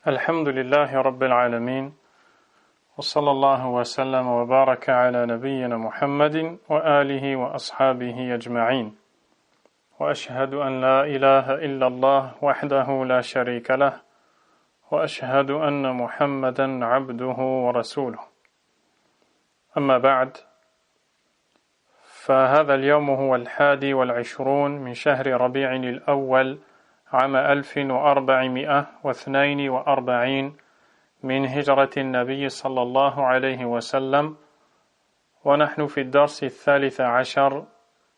الحمد لله رب العالمين وصلى الله وسلم وبارك على نبينا محمد وآله وأصحابه أجمعين وأشهد أن لا إله إلا الله وحده لا شريك له وأشهد أن محمدا عبده ورسوله أما بعد فهذا اليوم هو 21 من شهر ربيع الأول عام 1442 من هجرة النبي صلى الله عليه وسلم ونحن في الدرس 13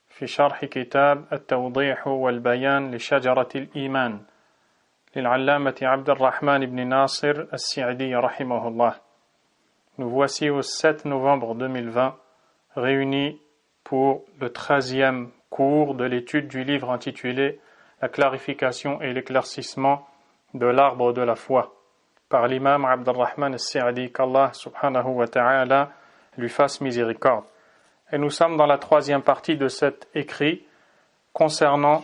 في شرح كتاب التوضيح والبيان لشجرة الإيمان للعلامة عبد الرحمن بن ناصر السعدي رحمه الله. Nous voici au 7 novembre 2020 réunis pour le 13e cours de l'étude du livre intitulé La clarification et l'éclaircissement de l'arbre de la foi par l'imam Abd al-Rahman al-Sa'di, qu'Allah subhanahu wa ta'ala lui fasse miséricorde. Et nous sommes dans la 3e partie de cet écrit concernant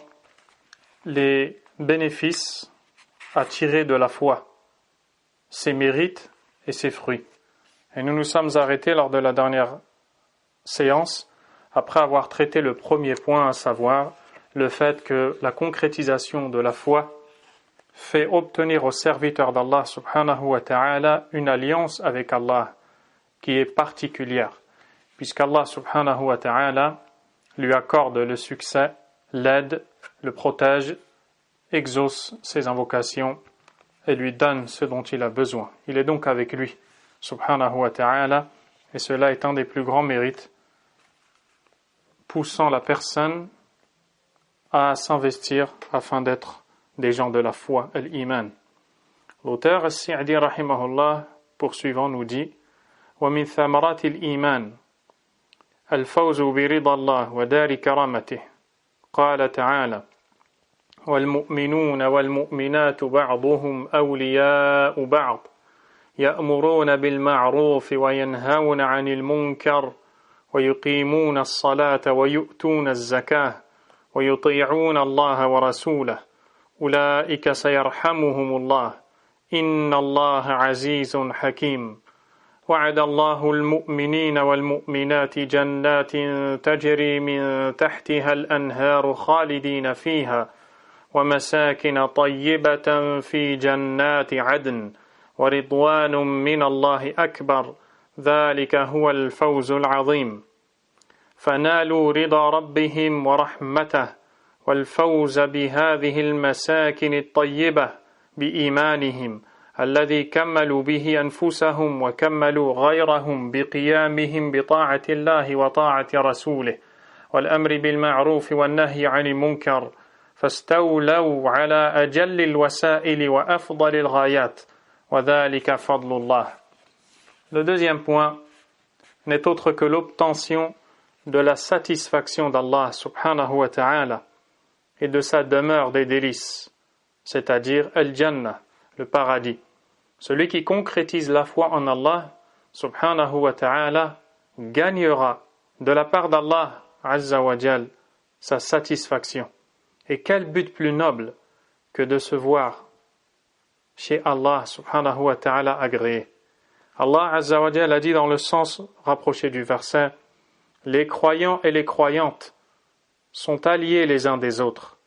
les bénéfices à tirer de la foi, ses mérites et ses fruits. Et nous nous sommes arrêtés lors de la dernière séance après avoir traité le premier point, à savoir le fait que la concrétisation de la foi fait obtenir au serviteur d'Allah subhanahu wa ta'ala une alliance avec Allah qui est particulière, puisqu'Allah subhanahu wa ta'ala lui accorde le succès, l'aide, le protège, exauce ses invocations et lui donne ce dont il a besoin. Il est donc avec lui subhanahu wa ta'ala, et cela est un des plus grands mérites poussant la personne à s'investir afin d'être des gens de la foi, l'iman. L'auteur al-Sa'di rahimahullah poursuivant nous dit وَمِنْ ثَمَرَاتِ الْإِيمَانِ الْفَوْزُ بِرِضَى اللَّهِ وَدَارِ كَرَامَتِهِ قال تعالى وَالْمُؤْمِنُونَ وَالْمُؤْمِنَاتُ بَعْضُهُمْ أَوْلِيَاءُ بَعْضٍ يَأْمُرُونَ بِالْمَعْرُوفِ وَيَنْهَوْنَ عَنِ الْمُنكَرِ وَيُقِيمُونَ الصَّلَاةَ وَيُؤْتُونَ الزَّكَاةَ ويطيعون الله ورسوله أولئك سيرحمهم الله إن الله عزيز حكيم وعد الله المؤمنين والمؤمنات جنات تجري من تحتها الأنهار خالدين فيها ومساكن طيبة في جنات عدن ورضوان من الله أكبر ذلك هو الفوز العظيم فنالوا رضا ربهم ورحمته والفوز بهذه المساكن الطيبة بإيمانهم الذي كملوا به أنفسهم وكملوا غيرهم بقيامهم بطاعة الله وطاعة رسوله والأمر بالمعروف والنهي عن المنكر فاستولوا على أجل الوسائل وأفضل الغايات وذلك فضل الله. Le deuxième point n'est autre que l'obtention de la satisfaction d'Allah subhanahu wa ta'ala et de sa demeure des délices, c'est-à-dire al-Jannah, le paradis. Celui qui concrétise la foi en Allah subhanahu wa ta'ala gagnera de la part d'Allah azza wa jal sa satisfaction. Et quel but plus noble que de se voir chez Allah subhanahu wa ta'ala agréé. Allah azza wa jal a dit dans le sens rapproché du verset: les croyants et les croyantes sont alliés les uns des autres.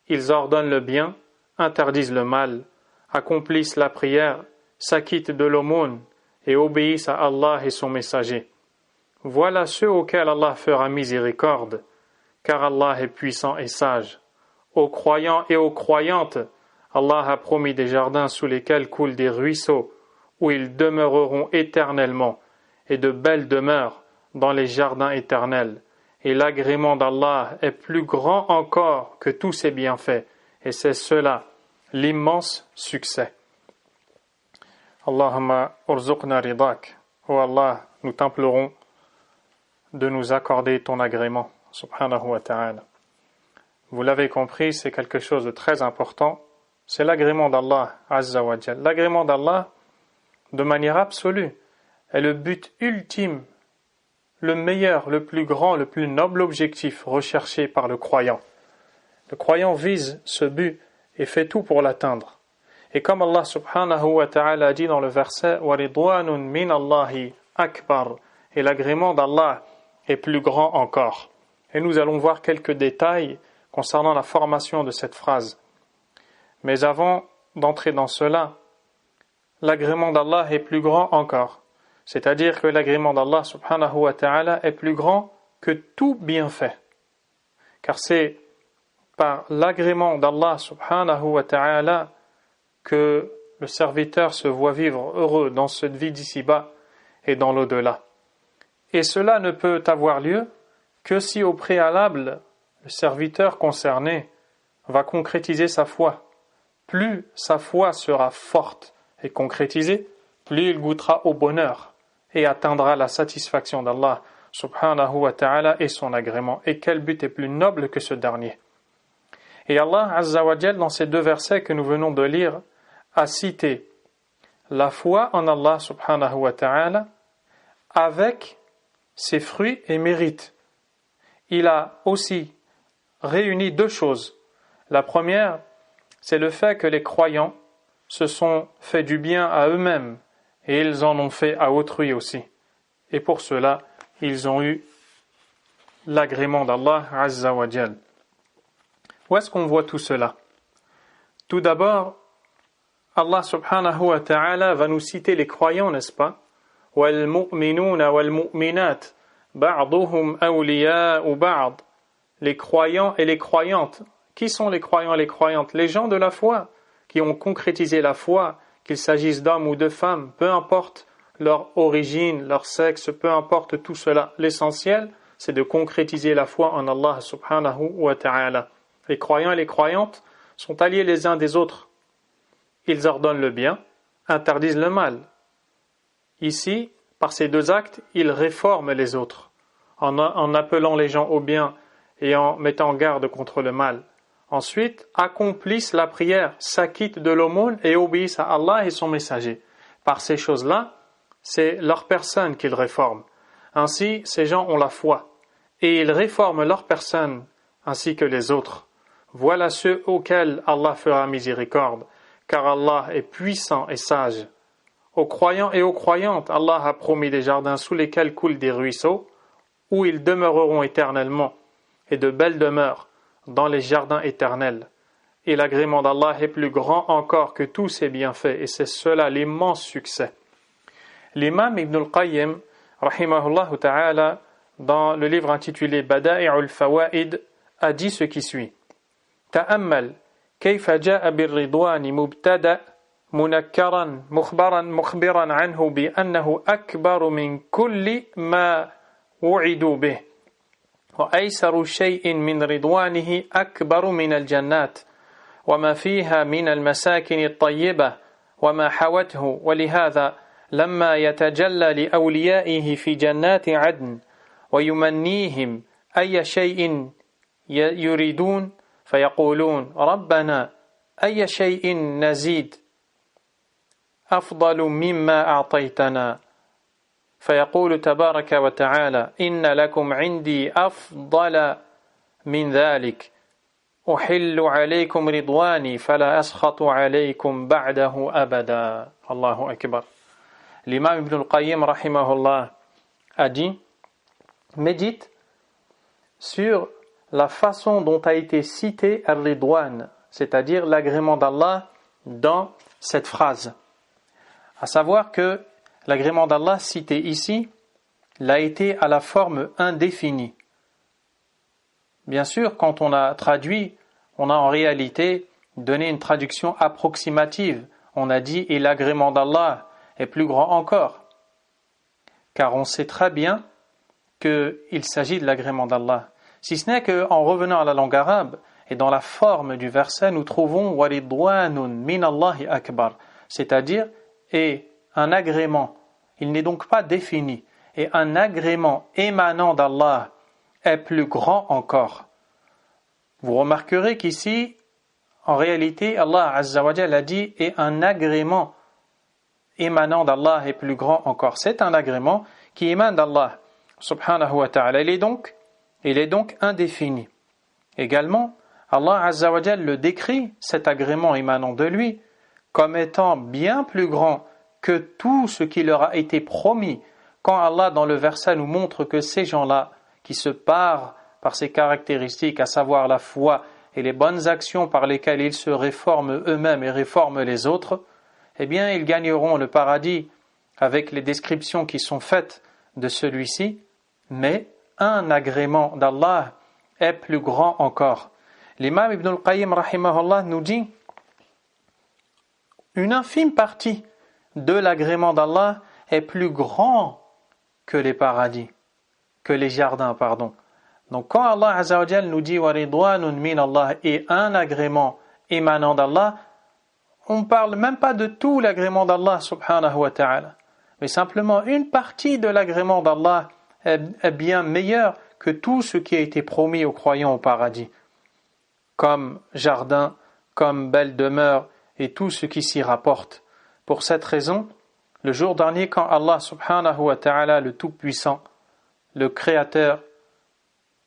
Ils ordonnent le bien, interdisent le mal, accomplissent la prière, s'acquittent de l'aumône et obéissent à Allah et son messager. Voilà ceux auxquels Allah fera miséricorde, car Allah est puissant et sage. Aux croyants et aux croyantes, Allah a promis des jardins sous lesquels coulent des ruisseaux, où ils demeureront éternellement, et de belles demeures dans les jardins éternels, et l'agrément d'Allah est plus grand encore que tous ses bienfaits, et c'est cela l'immense succès. Allahumma urzuqna ridak. Oh Allah, nous t'implorons de nous accorder ton agrément, subhanahu wa ta'ala. Vous l'avez compris, c'est quelque chose de très important, c'est l'agrément d'Allah azza wa jal. L'agrément d'Allah, de manière absolue, est le but ultime, le meilleur, le plus grand, le plus noble objectif recherché par le croyant. Le croyant vise ce but et fait tout pour l'atteindre. Et comme Allah subhanahu wa ta'ala dit dans le verset وَرِضْوَانٌ مِّنَ اللَّهِ أَكْبَرُ, et l'agrément d'Allah est plus grand encore. Et nous allons voir quelques détails concernant la formation de cette phrase. Mais avant d'entrer dans cela, l'agrément d'Allah est plus grand encore. C'est-à-dire que l'agrément d'Allah subhanahu wa ta'ala est plus grand que tout bienfait. Car c'est par l'agrément d'Allah subhanahu wa ta'ala que le serviteur se voit vivre heureux dans cette vie d'ici-bas et dans l'au-delà. Et cela ne peut avoir lieu que si au préalable, le serviteur concerné va concrétiser sa foi. Plus sa foi sera forte et concrétisée, plus il goûtera au bonheur et atteindra la satisfaction d'Allah subhanahu wa ta'ala et son agrément. Et quel but est plus noble que ce dernier? Et Allah azza wa jal, dans ces deux versets que nous venons de lire, a cité la foi en Allah subhanahu wa ta'ala avec ses fruits et mérites. Il a aussi réuni deux choses. La première, c'est le fait que les croyants se sont fait du bien à eux-mêmes et ils en ont fait à autrui aussi. Et pour cela, ils ont eu l'agrément d'Allah azza wa jal. Où est-ce qu'on voit tout cela? Tout d'abord, Allah subhanahu wa ta'ala va nous citer les croyants, n'est-ce pas? وَالْمُؤْمِنُونَ وَالْمُؤْمِنَاتِ بَعْضُهُمْ أَوْلِيَاءُ بَعْضٍ. Les croyants et les croyantes. Qui sont les croyants et les croyantes? Les gens de la foi, qui ont concrétisé la foi, qu'il s'agisse d'hommes ou de femmes, peu importe leur origine, leur sexe, peu importe tout cela. L'essentiel, c'est de concrétiser la foi en Allah subhanahu wa ta'ala. Les croyants et les croyantes sont alliés les uns des autres. Ils ordonnent le bien, interdisent le mal. Ici, par ces deux actes, ils réforment les autres, en appelant les gens au bien et en mettant en garde contre le mal. Ensuite, accomplissent la prière, s'acquittent de l'aumône et obéissent à Allah et son messager. Par ces choses-là, c'est leur personne qu'ils réforment. Ainsi, ces gens ont la foi et ils réforment leur personne ainsi que les autres. Voilà ceux auxquels Allah fera miséricorde, car Allah est puissant et sage. Aux croyants et aux croyantes, Allah a promis des jardins sous lesquels coulent des ruisseaux, où ils demeureront éternellement, et de belles demeures dans les jardins éternels. Et l'agrément d'Allah est plus grand encore que tous ses bienfaits, et c'est cela l'immense succès. L'imam Ibn al-Qayyim, rahimahullah ta'ala, dans le livre intitulé Bada'i'ul Fawaid, a dit ce qui suit. تأمل كيف جاء بالرضوان مبتدأ منكرا مخبرا عنه بأنه أكبر من كل ما وعدوا به وأيسر شيء من رضوانه أكبر من الجنات وما فيها من المساكن الطيبة وما حوته ولهذا لما يتجلى لأوليائه في جنات عدن ويمنيهم أي شيء يريدون فيقولون ربنا أي شيء نزيد أفضل مما أعطيتنا فيقول تبارك وتعالى إن لكم عندي أفضل من ذلك أحل عليكم رضواني فلا أسخط عليكم بعده أبدا. الله أكبر. L'imam Ibn al-Qayyim rahimahullah a dit, médite sur la façon dont a été cité al-Ridwan, c'est-à-dire l'agrément d'Allah dans cette phrase. À savoir que l'agrément d'Allah cité ici l'a été à la forme indéfinie. Bien sûr, quand on a traduit, on a en réalité donné une traduction approximative. On a dit « et l'agrément d'Allah est plus grand encore ». Car on sait très bien qu'il s'agit de l'agrément d'Allah. Si ce n'est qu'en revenant à la langue arabe et dans la forme du verset, nous trouvons « waridwanun min Allahi akbar », c'est-à-dire « et un agrément ». Il n'est donc pas défini. Et un agrément émanant d'Allah est plus grand encore. Vous remarquerez qu'ici, en réalité, Allah Azza wa Jalla a dit « et un agrément émanant d'Allah est plus grand encore ». C'est un agrément qui émane d'Allah subhanahu wa ta'ala. Il est donc indéfini. Également, Allah Azza wa Jalla le décrit, cet agrément émanant de lui, comme étant bien plus grand que tout ce qui leur a été promis, quand Allah dans le verset nous montre que ces gens-là qui se parent par ces caractéristiques, à savoir la foi et les bonnes actions par lesquelles ils se réforment eux-mêmes et réforment les autres, eh bien ils gagneront le paradis avec les descriptions qui sont faites de celui-ci, mais un agrément d'Allah est plus grand encore. L'imam Ibn al-Qayyim rahimahullah nous dit une infime partie de l'agrément d'Allah est plus grand que les paradis, que les jardins, pardon. Donc quand Allah Azza wa Jal nous dit wa ridwanun min Allah et un agrément émanant d'Allah, on ne parle même pas de tout l'agrément d'Allah subhanahu wa ta'ala, mais simplement une partie de l'agrément d'Allah est bien meilleure que tout ce qui a été promis aux croyants au paradis, comme jardin, comme belle demeure et tout ce qui s'y rapporte. Pour cette raison, le jour dernier, quand Allah subhanahu wa ta'ala, le Tout-Puissant, le Créateur,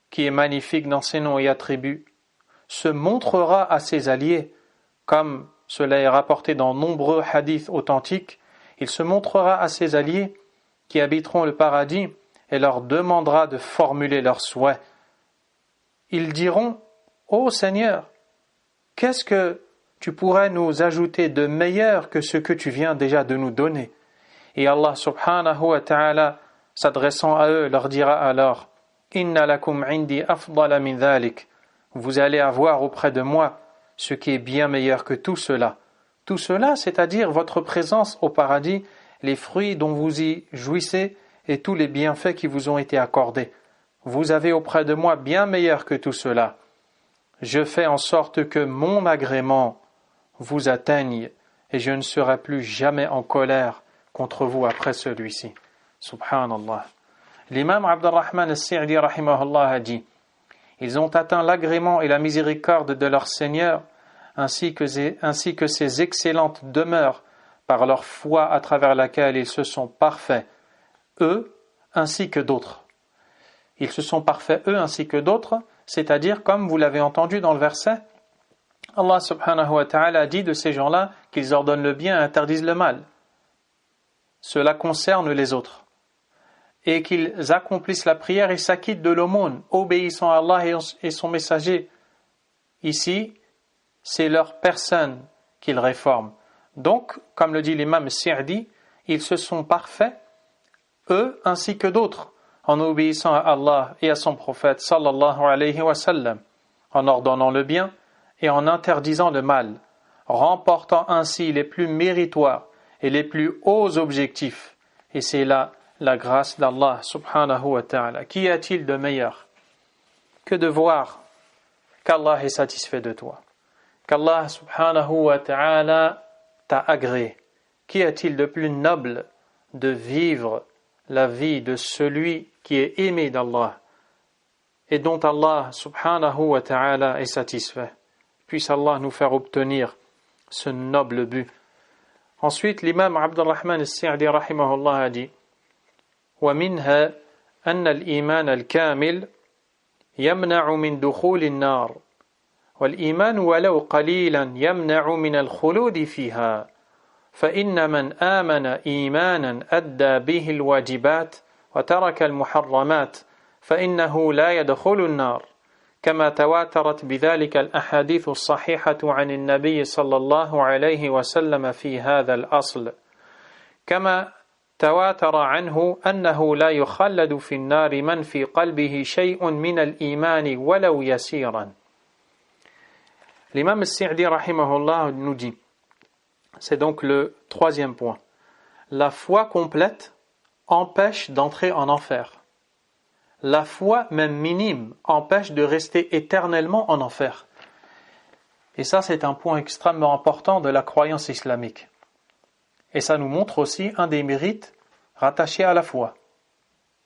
qui est magnifique dans ses noms et attributs, se montrera à ses alliés, comme cela est rapporté dans nombreux hadiths authentiques, il se montrera à ses alliés qui habiteront le paradis et leur demandera de formuler leurs souhaits. Ils diront « Ô Seigneur, qu'est-ce que tu pourrais nous ajouter de meilleur que ce que tu viens déjà de nous donner ?» Et Allah subhanahu wa ta'ala, s'adressant à eux, leur dira alors « Inna lakum indi afdala min dhalik » Vous allez avoir auprès de moi ce qui est bien meilleur que tout cela. Tout cela, c'est-à-dire votre présence au paradis, les fruits dont vous y jouissez et tous les bienfaits qui vous ont été accordés. Vous avez auprès de moi bien meilleur que tout cela. Je fais en sorte que mon agrément vous atteigne et je ne serai plus jamais en colère contre vous après celui-ci. Subhanallah. L'imam Abdurrahman al-Sa'di rahimahullah a dit: ils ont atteint l'agrément et la miséricorde de leur Seigneur, ainsi que ces excellentes demeures par leur foi à travers laquelle ils se sont parfaits, eux ainsi que d'autres. Ils se sont parfaits eux ainsi que d'autres, c'est-à-dire, comme vous l'avez entendu dans le verset, Allah subhanahu wa ta'ala dit de ces gens-là qu'ils ordonnent le bien et interdisent le mal. Cela concerne les autres. Et qu'ils accomplissent la prière et s'acquittent de l'aumône, obéissant à Allah et son messager. Ici, c'est leur personne qu'ils réforment. Donc, comme le dit l'imam Sa'di, ils se sont parfaits, eux ainsi que d'autres, en obéissant à Allah et à son prophète sallallahu alayhi wa sallam, en ordonnant le bien et en interdisant le mal, remportant ainsi les plus méritoires et les plus hauts objectifs. Et c'est là la grâce d'Allah subhanahu wa ta'ala. Qu'y a-t-il de meilleur que de voir qu'Allah est satisfait de toi, qu'Allah subhanahu wa ta'ala t'a agréé? Qu'y a-t-il de plus noble de vivre la vie de celui qui est aimé d'Allah et dont Allah subhanahu wa ta'ala est satisfait? Puisse Allah nous faire obtenir ce noble but. Ensuite, l'imam Abdurrahman al-Sa'di rahimahullah a dit: ومنها أن الإيمان الكامل يمنع من دخول النار والإيمان ولو قليلا يمنع من الخلود فيها فإن من آمن إيمانا أدى به الواجبات وترك المحرمات فإنه لا يدخل النار كما تواترت بذلك الأحاديث الصحيحة عن النبي صلى الله عليه وسلم في هذا الأصل كما تواتر عنه أنه لا يخلد في النار من في قلبه شيء من الإيمان ولو يسيرا. L'imam al-Sa'di rahimahullah nous dit, c'est donc le troisième point, la foi complète empêche d'entrer en enfer. La foi, même minime, empêche de rester éternellement en enfer. Et ça, c'est un point extrêmement important de la croyance islamique. Et ça nous montre aussi un des mérites rattachés à la foi.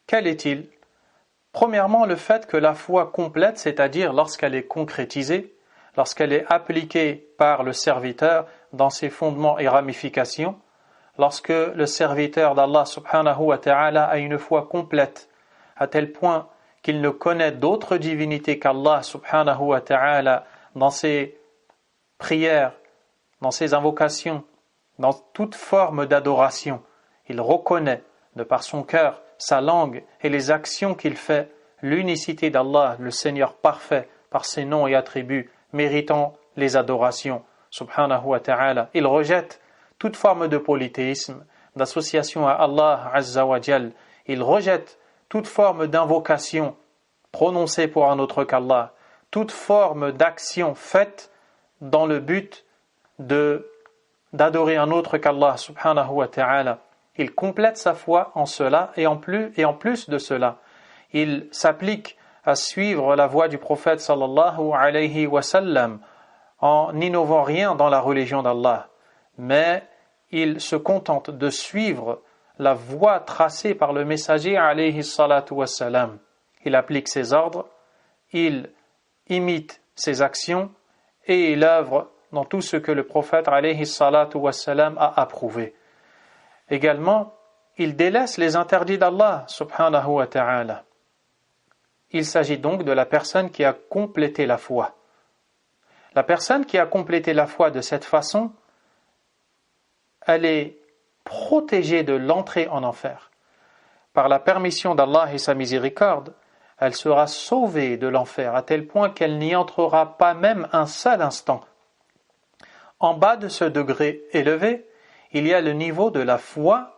Quel est-il? Premièrement, le fait que la foi complète, c'est-à-dire lorsqu'elle est concrétisée, lorsqu'elle est appliquée par le serviteur dans ses fondements et ramifications, lorsque le serviteur d'Allah subhanahu wa ta'ala a une foi complète, à tel point qu'il ne connaît d'autre divinité qu'Allah subhanahu wa ta'ala dans ses prières, dans ses invocations, dans toute forme d'adoration. Il reconnaît, de par son cœur, sa langue et les actions qu'il fait, l'unicité d'Allah, le Seigneur parfait, par ses noms et attributs, méritant les adorations, subhanahu wa ta'ala. Il rejette toute forme de polythéisme, d'association à Allah azza wa jal. Il rejette toute forme d'invocation prononcée pour un autre qu'Allah, toute forme d'action faite dans le but d'adorer un autre qu'Allah subhanahu wa ta'ala. Il complète sa foi en cela et en plus de cela, il s'applique à suivre la voie du prophète sallallahu alayhi wa sallam en n'innovant rien dans la religion d'Allah, mais il se contente de suivre la voie tracée par le messager alayhi salatu wa salam. Il applique ses ordres, il imite ses actions et il œuvre dans tout ce que le prophète alayhi salatu wa salam a approuvé. Également, il délaisse les interdits d'Allah subhanahu wa ta'ala. Il s'agit donc de la personne qui a complété la foi. La personne qui a complété la foi de cette façon, elle est protégée de l'entrée en enfer. Par la permission d'Allah et sa miséricorde, elle sera sauvée de l'enfer à tel point qu'elle n'y entrera pas même un seul instant. En bas de ce degré élevé, il y a le niveau de la foi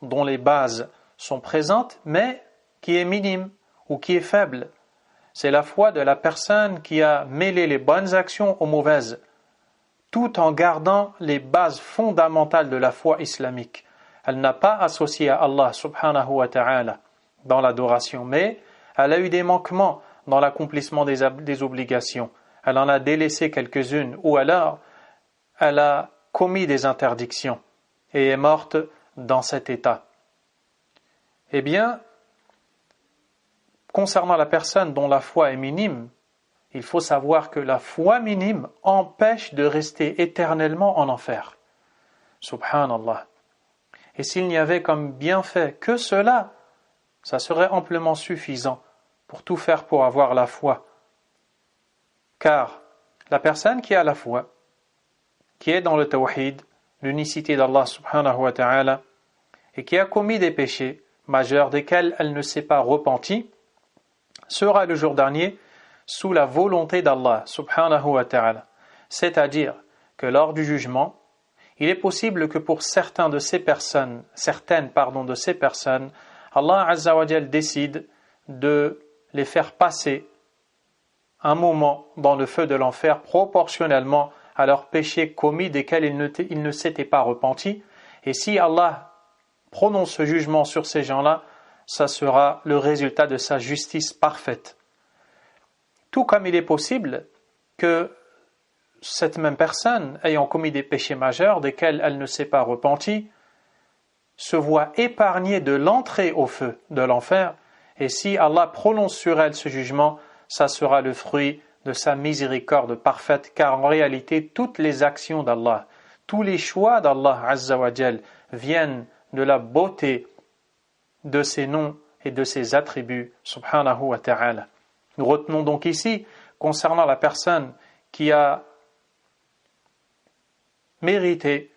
dont les bases sont présentes, mais qui est minime ou qui est faible. C'est la foi de la personne qui a mêlé les bonnes actions aux mauvaises, tout en gardant les bases fondamentales de la foi islamique. Elle n'a pas associé à Allah subhanahu wa ta'ala dans l'adoration, mais elle a eu des manquements dans l'accomplissement des obligations. Elle en a délaissé quelques-unes, ou alors elle a commis des interdictions et est morte dans cet état. Eh bien, concernant la personne dont la foi est minime, il faut savoir que la foi minime empêche de rester éternellement en enfer. Subhanallah. Et s'il n'y avait comme bienfait que cela, ça serait amplement suffisant pour tout faire pour avoir la foi. Car la personne qui a la foi, qui est dans le tawhid, l'unicité d'Allah subhanahu wa ta'ala, et qui a commis des péchés majeurs desquels elle ne s'est pas repentie, sera le jour dernier sous la volonté d'Allah subhanahu wa ta'ala. C'est-à-dire que lors du jugement, il est possible que pour certaines de ces personnes, Allah azza wa jal décide de les faire passer un moment dans le feu de l'enfer proportionnellement à leurs péchés commis desquels ils ne s'étaient pas repentis. Et si Allah prononce ce jugement sur ces gens-là, ça sera le résultat de sa justice parfaite. Tout comme il est possible que cette même personne, ayant commis des péchés majeurs desquels elle ne s'est pas repentie, se voit épargnée de l'entrée au feu de l'enfer, et si Allah prononce sur elle ce jugement, ça sera le fruit de sa miséricorde parfaite, car en réalité, toutes les actions d'Allah, tous les choix d'Allah Azza wa Jal viennent de la beauté de ses noms et de ses attributs, subhanahu wa ta'ala. Nous retenons donc ici, concernant la personne qui a mérité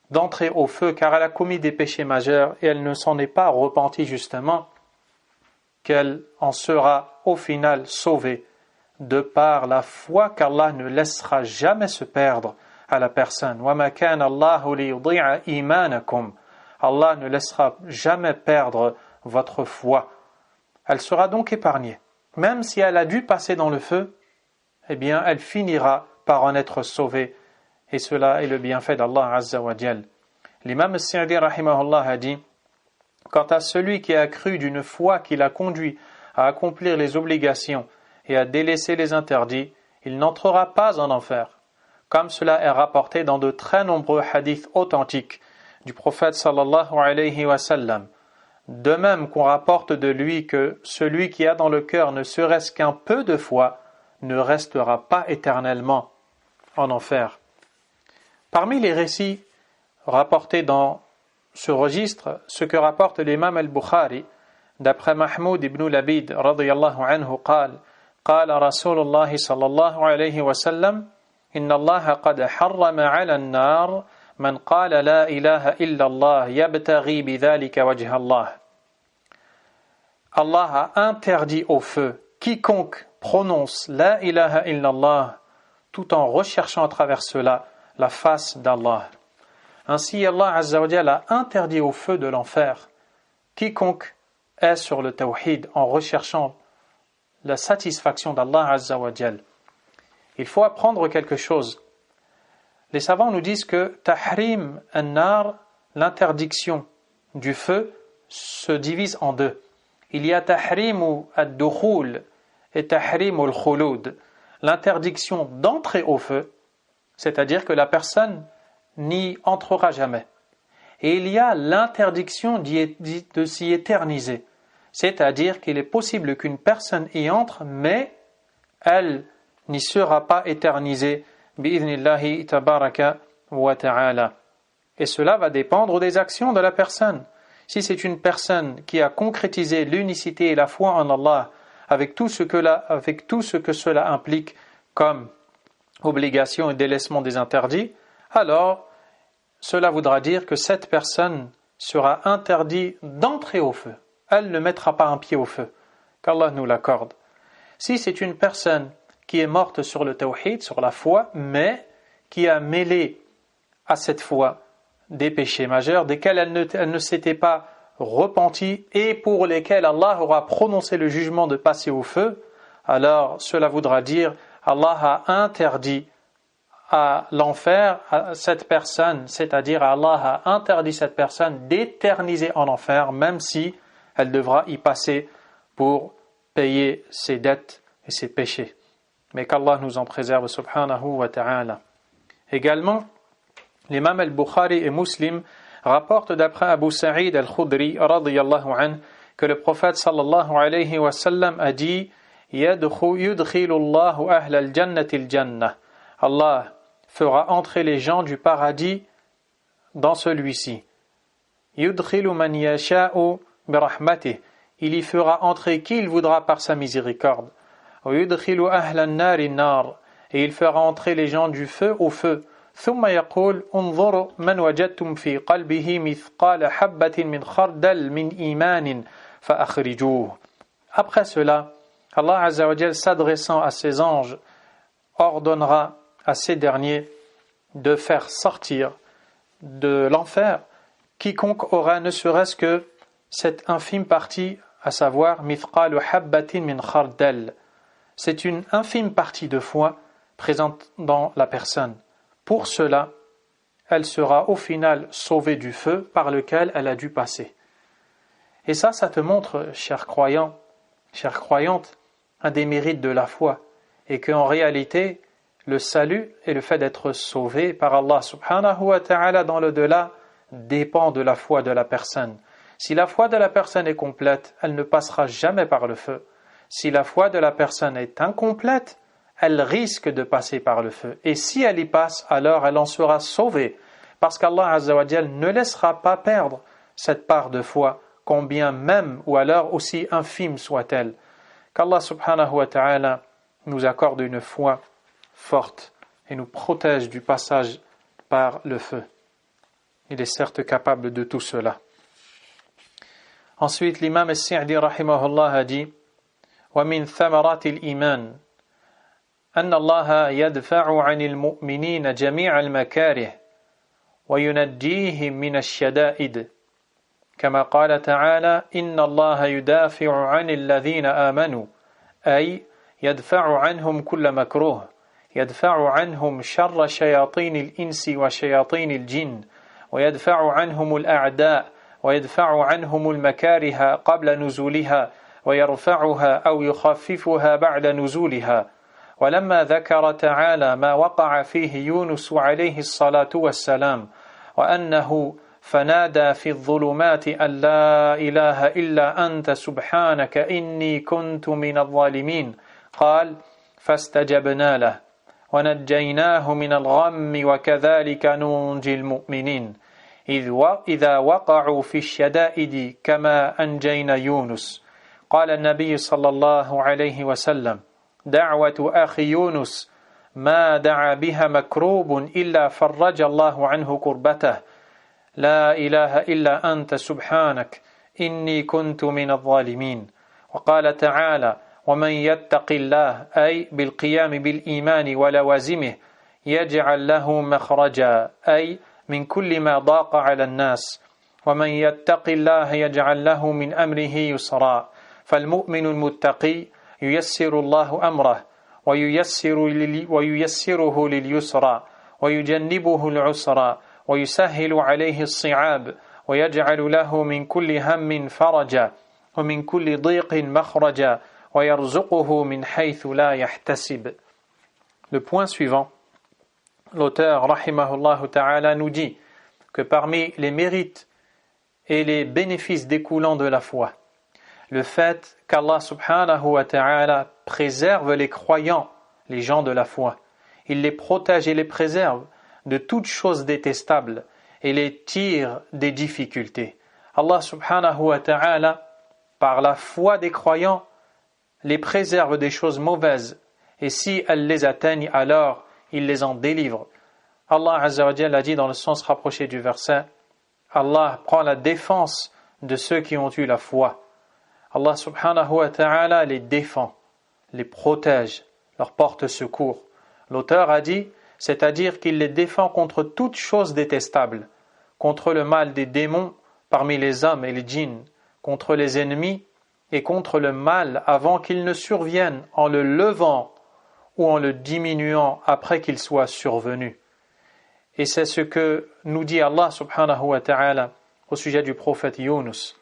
d'entrer au feu car elle a commis des péchés majeurs et elle ne s'en est pas repentie justement, qu'elle en sera au final sauvée de par la foi qu'Allah ne laissera jamais se perdre à la personne. وَمَا كَانَ اللَّهُ لِيُضِيعَ إِيمَانَكُمْ. Allah ne laissera jamais perdre votre foi. Elle sera donc épargnée. Même si elle a dû passer dans le feu, eh bien elle finira par en être sauvée. Et cela est le bienfait d'Allah Azza wa Jal. L'imam As-Sa'di rahimahullah a dit: quant à celui qui a cru d'une foi qui l'a conduit à accomplir les obligations et à délaisser les interdits, il n'entrera pas en enfer, comme cela est rapporté dans de très nombreux hadiths authentiques du prophète sallallahu alayhi wa sallam. De même qu'on rapporte de lui que celui qui a dans le cœur ne serait-ce qu'un peu de foi ne restera pas éternellement en enfer. Parmi les récits rapportés dans ce registre, ce que rapporte l'imam al-Bukhari, d'après Mahmoud ibn Labid radiyallahu anhu, قال رسول الله صلى الله عليه وسلم إن الله قد حرم على النار من قال لا إله إلا الله يبتغي بذلك وجه الله. Allah a interdit au feu quiconque prononce la ilaha illallah tout en recherchant à travers cela la face d'Allah. Ainsi, Allah Azza wa Jalla a interdit au feu de l'enfer quiconque est sur le tawhid en recherchant la satisfaction d'Allah Azza wa Jalla. Il faut apprendre quelque chose. Les savants nous disent que tahrim an-nar, l'interdiction du feu, se divise en deux. Il y a tahrim ad-dukhul et tahrim al-khulud, l'interdiction d'entrer au feu, c'est-à-dire que la personne n'y entrera jamais. Et il y a l'interdiction de s'y éterniser, c'est-à-dire qu'il est possible qu'une personne y entre, mais elle n'y sera pas éternisée, bi'idhnillahi tabaraka wa ta'ala. Et cela va dépendre des actions de la personne. Si c'est une personne qui a concrétisé l'unicité et la foi en Allah, avec tout ce que cela implique comme obligation et délaissement des interdits, alors cela voudra dire que cette personne sera interdite d'entrer au feu. Elle ne mettra pas un pied au feu, qu'Allah nous l'accorde. Si c'est une personne qui est morte sur le tawhid, sur la foi, mais qui a mêlé à cette foi des péchés majeurs, desquels elle ne s'était pas repentie et pour lesquels Allah aura prononcé le jugement de passer au feu, alors cela voudra dire Allah a interdit à l'enfer à cette personne, c'est-à-dire Allah a interdit cette personne d'éterniser en enfer, même si elle devra y passer pour payer ses dettes et ses péchés. Mais qu'Allah nous en préserve, subhanahu wa ta'ala. Également, l'imam al-Bukhari et Muslim rapportent d'après Abu Sa'id al-Khudri radiyallahu anhu que le prophète sallallahu alayhi wa sallam a dit yudkhilu Allahu ahla al-jannati al-jannah. Allah fera entrer les gens du paradis dans celui-ci. Yudkhilu man yasha'u bi rahmatih. Il y fera entrer qui il voudra par sa miséricorde. ويدخل أهل النار النار. Et il fera entrer les gens du feu au feu. ثم يقول انظروا من وجدتم في قلبه مثقال حبة من خردل من إيمان فأخرجوه. Après cela, Allah Azza wa Jal, s'adressant à ses anges, ordonnera à ces derniers de faire sortir de l'enfer quiconque aura ne serait-ce que cette infime partie, à savoir مثقال حبة من خردل. C'est une infime partie de foi présente dans la personne. Pour cela, elle sera au final sauvée du feu par lequel elle a dû passer. Et ça te montre, chers croyants, chères croyantes, un des mérites de la foi, et qu'en réalité, le salut et le fait d'être sauvé par Allah subhanahu wa ta'ala dans l'au-delà dépend de la foi de la personne. Si la foi de la personne est complète, elle ne passera jamais par le feu. Si la foi de la personne est incomplète, elle risque de passer par le feu. Et si elle y passe, alors elle en sera sauvée. Parce qu'Allah Azza wa Jal ne laissera pas perdre cette part de foi, combien même ou alors aussi infime soit-elle. Qu'Allah subhanahu wa ta'ala nous accorde une foi forte et nous protège du passage par le feu. Il est certes capable de tout cela. Ensuite, l'imam al-Sa'di rahimahullah a dit ومن ثمرات الإيمان أن الله يدفع عن المؤمنين جميع المكاره وينجيهم من الشدائد كما قال تعالى إن الله يدافع عن الذين آمنوا أي يدفع عنهم كل مكروه يدفع عنهم شر شياطين الإنس وشياطين الجن ويدفع عنهم الأعداء ويدفع عنهم المكاره قبل نزولها ويرفعها أو يخففها بعد نزولها. ولما ذكر تعالى ما وقع فيه يونس عليه الصلاة والسلام وأنه فنادى في الظلمات أن لا إله إلا أنت سبحانك إني كنت من الظالمين قال فاستجبنا له ونجيناه من الغم وكذلك ننجي المؤمنين إذا وقعوا في الشدائد كما أنجينا يونس. قال النبي صلى الله عليه وسلم دعوة أخي يونس ما دعا بها مكروب إلا فرج الله عنه كربته لا إله إلا أنت سبحانك إني كنت من الظالمين. وقال تعالى ومن يتق الله أي بالقيام بالإيمان ولوازمه يجعل له مخرجا أي من كل ما ضاق على الناس ومن يتق الله يجعل له من أمره يسرا. فالمؤمن المتقي ييسر الله أمره وييسره لليسرى ويجنبه العسرى ويسهل عليه الصعاب ويجعل له من كل هم فرجا ومن كل ضيق مخرجا ويرزقه من حيث لا يحتسب. Le point suivant, l'auteur rahimahullah ta'ala nous dit que parmi les mérites et les bénéfices découlant de la foi, le fait qu'Allah subhanahu wa ta'ala préserve les croyants, les gens de la foi. Il les protège et les préserve de toutes choses détestables et les tire des difficultés. Allah subhanahu wa ta'ala, par la foi des croyants, les préserve des choses mauvaises et si elles les atteignent, alors il les en délivre. Allah azza wa jalla a dit dans le sens rapproché du verset, Allah prend la défense de ceux qui ont eu la foi. Allah subhanahu wa ta'ala les défend, les protège, leur porte secours. L'auteur a dit, c'est-à-dire qu'il les défend contre toute chose détestable, contre le mal des démons parmi les hommes et les djinns, contre les ennemis et contre le mal avant qu'il ne survienne en le levant ou en le diminuant après qu'il soit survenu. Et c'est ce que nous dit Allah subhanahu wa ta'ala au sujet du prophète Yunus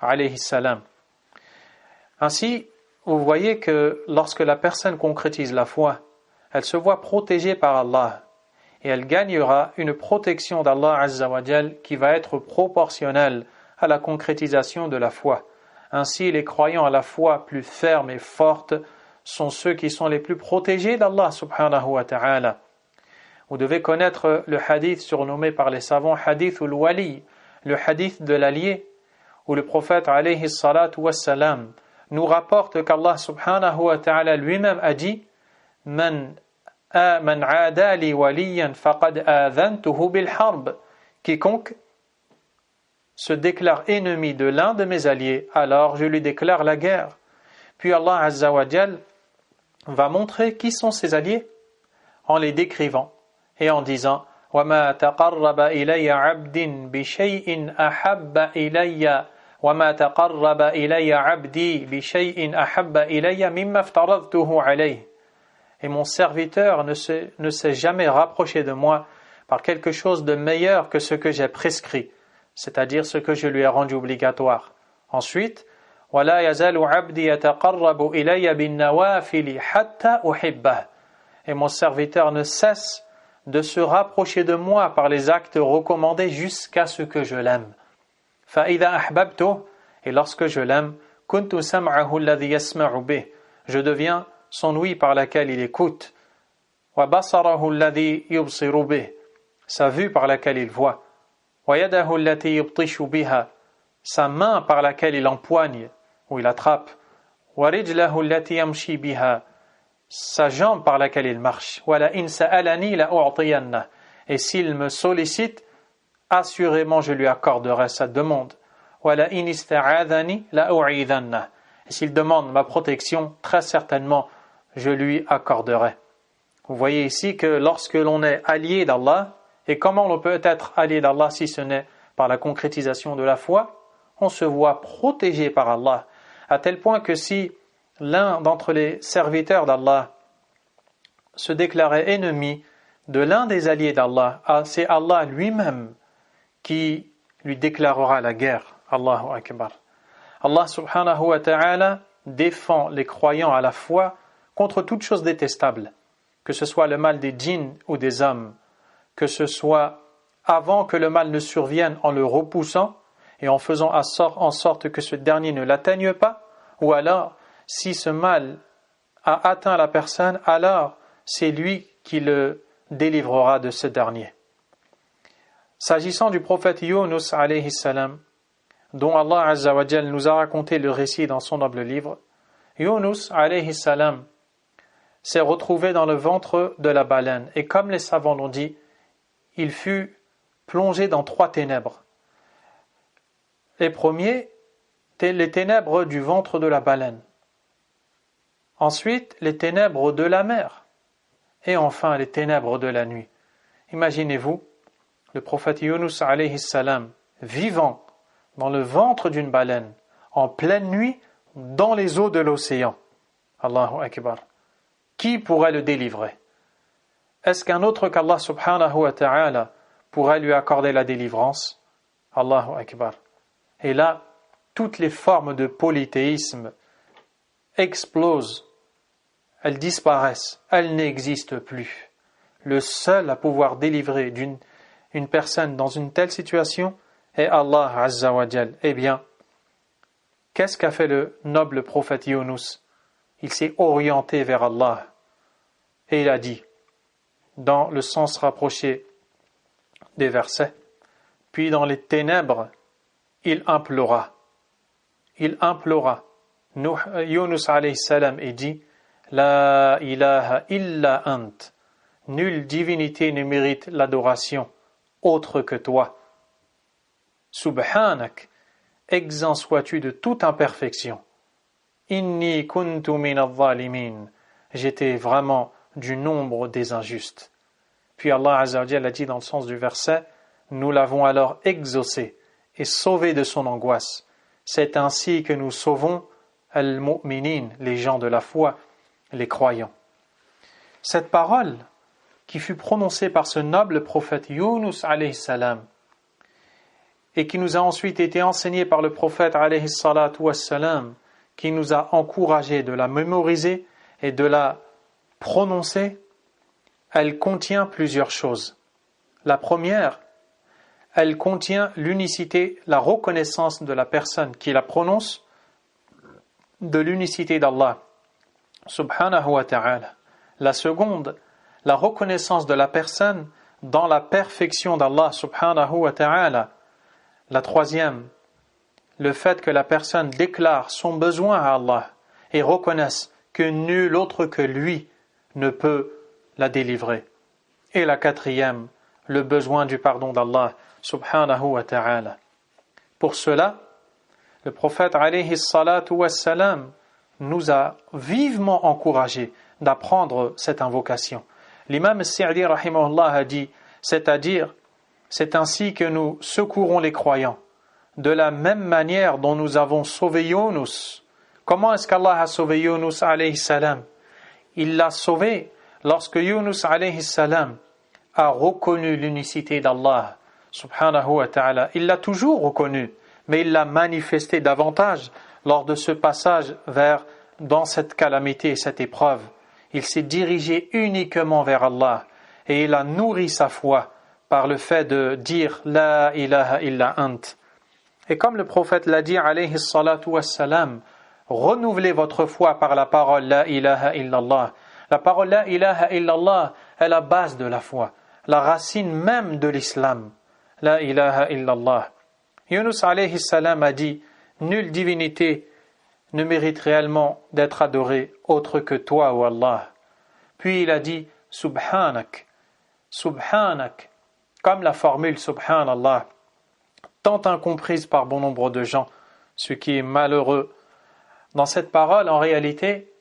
alayhi salam. Ainsi, vous voyez que lorsque la personne concrétise la foi, elle se voit protégée par Allah et elle gagnera une protection d'Allah azza wa jal qui va être proportionnelle à la concrétisation de la foi. Ainsi, les croyants à la foi plus fermes et fortes sont ceux qui sont les plus protégés d'Allah subhanahu wa ta'ala. Vous devez connaître le hadith surnommé par les savants hadith al-wali, le hadith de l'allié, où le prophète alayhi salatu wassalam nous rapporte qu'Allah subhanahu wa ta'ala lui-même a dit Man aada li waliyan faqad adhantuhu bil harb. Quiconque se déclare ennemi de l'un de mes alliés, alors je lui déclare la guerre. Puis Allah azza wa jal va montrer qui sont ses alliés en les décrivant et en disant وَمَا تَقَرَّبَ إِلَيَّ عَبْدٍ بِشَيْءٍ أَحَبَّ إِلَيَّ وَمَا تَقَرَّبَ إِلَيَّ عَبْدِي بِشَيْءٍ أَحَبَّ إِلَيَّ مِمَّا افْتَرَضْتُهُ عَلَيْهِ. Et mon serviteur ne s'est jamais rapproché de moi par quelque chose de meilleur que ce que j'ai prescrit, c'est-à-dire ce que je lui ai rendu obligatoire. Ensuite, وَلَا يَزَالُ عَبْدِي يَتَقَرَّبُ إِلَيَّ بِالنَّوَافِلِ حَتَّى أُحِبَّهُ. Et mon serviteur ne cesse de se rapprocher de moi par les actes recommandés jusqu'à ce que je l'aime. فَإِذَا أَحْبَبْتُهُ. Et lorsque je l'aime, كُنْتُ سَمْعَهُ الَّذِي يَسْمَعُ بِهِ. Je deviens son ouïe par laquelle il écoute. وَبَصَرَهُ الَّذِي يُبْصِرُ بِهِ. Sa vue par laquelle il voit. وَيَدَهُ الَّتِي يُبْطِشُ بِهَا. Sa main par laquelle il empoigne ou il attrape. وَرِجْلَهُ الَّتِي يَمْشِي بِهَا. Sa jambe par laquelle il marche. وَلَئِنْ سَأَلَنِي لَأُعْطِيَنَّهُ. Et s'il me sollicite, assurément je lui accorderai sa demande. وَلَئِنْ اسْتَعَاذَنِي لَأُعِيذَنَّهُ. Et s'il demande ma protection, très certainement je lui accorderai. Vous voyez ici que lorsque l'on est allié d'Allah, et comment l'on peut être allié d'Allah si ce n'est par la concrétisation de la foi, on se voit protégé par Allah, à tel point que si l'un d'entre les serviteurs d'Allah se déclarait ennemi de l'un des alliés d'Allah, c'est Allah lui-même qui lui déclarera la guerre. Allahu Akbar. Allah subhanahu wa ta'ala défend les croyants à la foi contre toute chose détestable, que ce soit le mal des djinns ou des hommes, que ce soit avant que le mal ne survienne en le repoussant et en faisant en sorte que ce dernier ne l'atteigne pas, ou alors, si ce mal a atteint la personne, alors c'est lui qui le délivrera de ce dernier. S'agissant du prophète Yunus alayhi salam, dont Allah azza wa jal nous a raconté le récit dans son noble livre, Yunus alayhi salam s'est retrouvé dans le ventre de la baleine. Et comme les savants l'ont dit, il fut plongé dans 3 ténèbres. Les premiers, les ténèbres du ventre de la baleine. Ensuite, les ténèbres de la mer. Et enfin, les ténèbres de la nuit. Imaginez-vous, le prophète Yunus alayhi salam, vivant dans le ventre d'une baleine, en pleine nuit, dans les eaux de l'océan. Allahu Akbar. Qui pourrait le délivrer? Est-ce qu'un autre qu'Allah subhanahu wa ta'ala pourrait lui accorder la délivrance? Allahu Akbar. Et là, toutes les formes de polythéisme explosent, elles disparaissent, elles n'existent plus. Le seul à pouvoir délivrer une personne dans une telle situation est Allah Azza wa Jal. Eh bien, qu'est-ce qu'a fait le noble prophète Yunus? Il s'est orienté vers Allah et il a dit, dans le sens rapproché des versets, puis dans les ténèbres, il implora. Yunus alayhi salam et dit, La ilaha illa ant. Nulle divinité ne mérite l'adoration autre que toi. Subhanak, exempt sois-tu de toute imperfection. Inni kuntu min al-zalimin. J'étais vraiment du nombre des injustes. Puis Allah Azza wa Jalla a dit dans le sens du verset, nous l'avons alors exaucé et sauvé de son angoisse. C'est ainsi que nous sauvons al-mu'minin, les gens de la foi, les croyants. Cette parole qui fut prononcée par ce noble prophète Yunus alayhi salam et qui nous a ensuite été enseignée par le prophète alayhi salatu wassalam, qui nous a encouragé de la mémoriser et de la prononcer, elle contient plusieurs choses. La première, elle contient l'unicité, la reconnaissance de la personne qui la prononce de l'unicité d'Allah subhanahu wa ta'ala. La seconde, la reconnaissance de la personne dans la perfection d'Allah subhanahu wa ta'ala. La troisième, le fait que la personne déclare son besoin à Allah et reconnaisse que nul autre que lui ne peut la délivrer. Et la quatrième, le besoin du pardon d'Allah subhanahu wa ta'ala. Pour cela, le prophète alayhi salatu wassalam nous a vivement encouragés d'apprendre cette invocation. L'imam As-Sa'di rahimahullah a dit, c'est-à-dire, c'est ainsi que nous secourons les croyants, de la même manière dont nous avons sauvé Yunus. Comment est-ce qu'Allah a sauvé Yunus alayhi salam? Il l'a sauvé lorsque Yunus alayhi salam a reconnu l'unicité d'Allah subhanahu wa ta'ala. Il l'a toujours reconnu, mais il l'a manifesté davantage lors de ce passage dans cette calamité et cette épreuve. Il s'est dirigé uniquement vers Allah et il a nourri sa foi par le fait de dire La ilaha illa ant. Et comme le prophète l'a dit alayhi salatu wassalam, renouvelez votre foi par la parole La ilaha illallah. La parole La ilaha illallah est la base de la foi, la racine même de l'islam. La ilaha illallah. Yunus alayhi salam a dit, nulle divinité ne mérite réellement d'être adorée autre que toi, ô Allah. Puis il a dit, Subhanak, Subhanak, comme la formule Subhanallah, tant incomprise par bon nombre de gens, ce qui est malheureux. Dans cette parole, en réalité,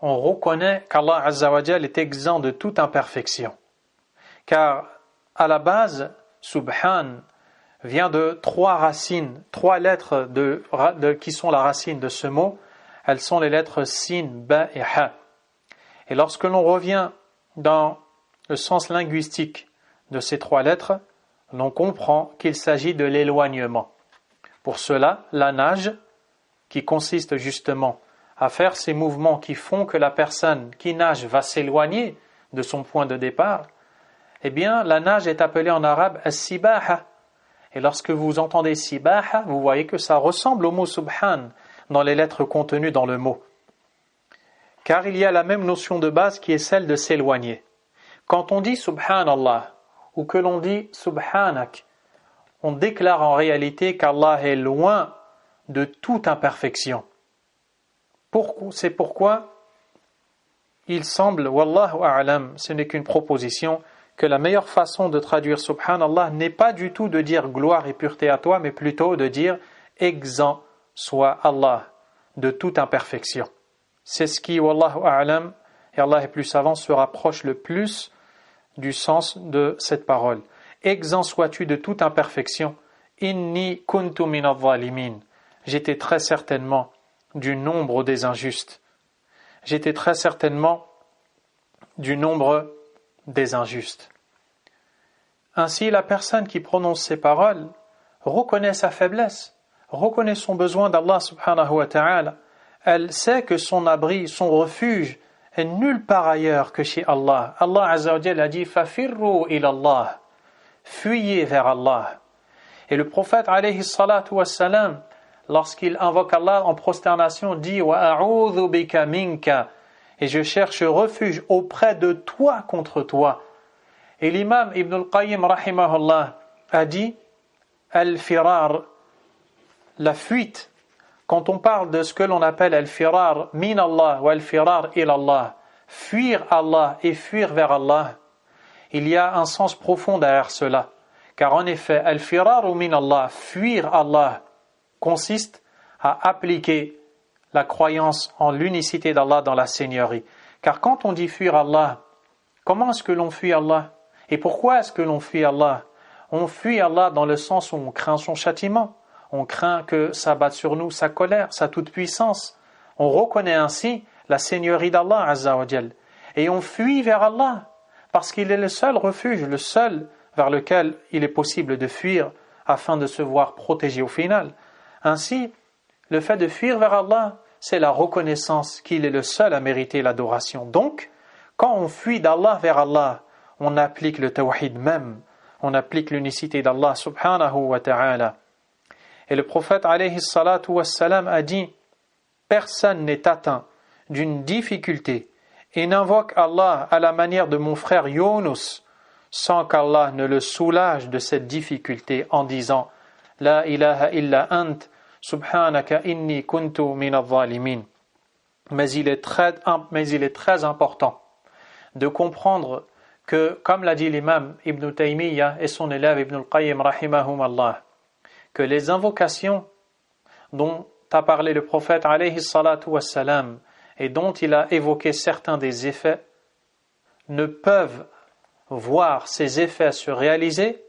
on reconnaît qu'Allah Azza wa Jal est exempt de toute imperfection. Car à la base, Subhan vient de 3 racines, 3 lettres qui sont la racine de ce mot. Elles sont les lettres Sin, Ba et Ha. Et lorsque l'on revient dans le sens linguistique de ces 3 lettres, l'on comprend qu'il s'agit de l'éloignement. Pour cela, la nage, qui consiste justement à faire ces mouvements qui font que la personne qui nage va s'éloigner de son point de départ, eh bien, la nage est appelée en arabe as-sibaha. Et lorsque vous entendez sibaha, vous voyez que ça ressemble au mot subhan dans les lettres contenues dans le mot. Car il y a la même notion de base qui est celle de s'éloigner. Quand on dit subhanallah ou que l'on dit subhanak, on déclare en réalité qu'Allah est loin de toute imperfection. C'est pourquoi il semble, wallahu a'lam, ce n'est qu'une proposition, que la meilleure façon de traduire subhanallah n'est pas du tout de dire gloire et pureté à toi, mais plutôt de dire exempt soit Allah de toute imperfection. C'est ce qui, wallahu a'lam, et Allah est plus savant, se rapproche le plus du sens de cette parole. Exempt sois-tu de toute imperfection. Inni kuntu min adh-dhalimin. J'étais très certainement du nombre des injustes. J'étais très certainement du nombre des injustes. Ainsi, la personne qui prononce ces paroles reconnaît sa faiblesse, reconnaît son besoin d'Allah subhanahu wa ta'ala. Elle sait que son abri, son refuge est nulle part ailleurs que chez Allah. Allah azza wa jalla a dit « Fafirru ila Allah » fuyez vers Allah. Et le prophète alayhi salatu wassalam, lorsqu'il invoque Allah en prosternation, dit « Wa a'udhu bika minka » et je cherche refuge auprès de toi contre toi. Et l'imam Ibn al-Qayyim rahimahullah a dit « Al-firar » la fuite. Quand on parle de ce que l'on appelle al-firar min Allah ou al-firar ilallah, fuir Allah et fuir vers Allah, il y a un sens profond derrière cela. Car en effet, al-firar min Allah, fuir Allah, consiste à appliquer la croyance en l'unicité d'Allah dans la Seigneurie. Car quand on dit fuir Allah, comment est-ce que l'on fuit Allah? Et pourquoi est-ce que l'on fuit Allah? On fuit Allah dans le sens où on craint son châtiment. On craint que ça batte sur nous sa colère, sa toute-puissance. On reconnaît ainsi la Seigneurie d'Allah Azza wa Jal. Et on fuit vers Allah, parce qu'il est le seul refuge, le seul vers lequel il est possible de fuir afin de se voir protégé au final. Ainsi, le fait de fuir vers Allah, c'est la reconnaissance qu'il est le seul à mériter l'adoration. Donc, quand on fuit d'Allah vers Allah, on applique le tawhid même, on applique l'unicité d'Allah subhanahu wa ta'ala. Et le prophète alayhi salatu wassalam a dit « Personne n'est atteint d'une difficulté et n'invoque Allah à la manière de mon frère Yunus sans qu'Allah ne le soulage de cette difficulté en disant « La ilaha illa ant, subhanaka inni kuntu min adh-dhalimin » Mais il est très important de comprendre que, comme l'a dit l'imam Ibn Taymiyyah et son élève Ibn al-Qayyim rahimahum que les invocations dont a parlé le prophète alayhi salatu wassalam et dont il a évoqué certains des effets ne peuvent voir ces effets se réaliser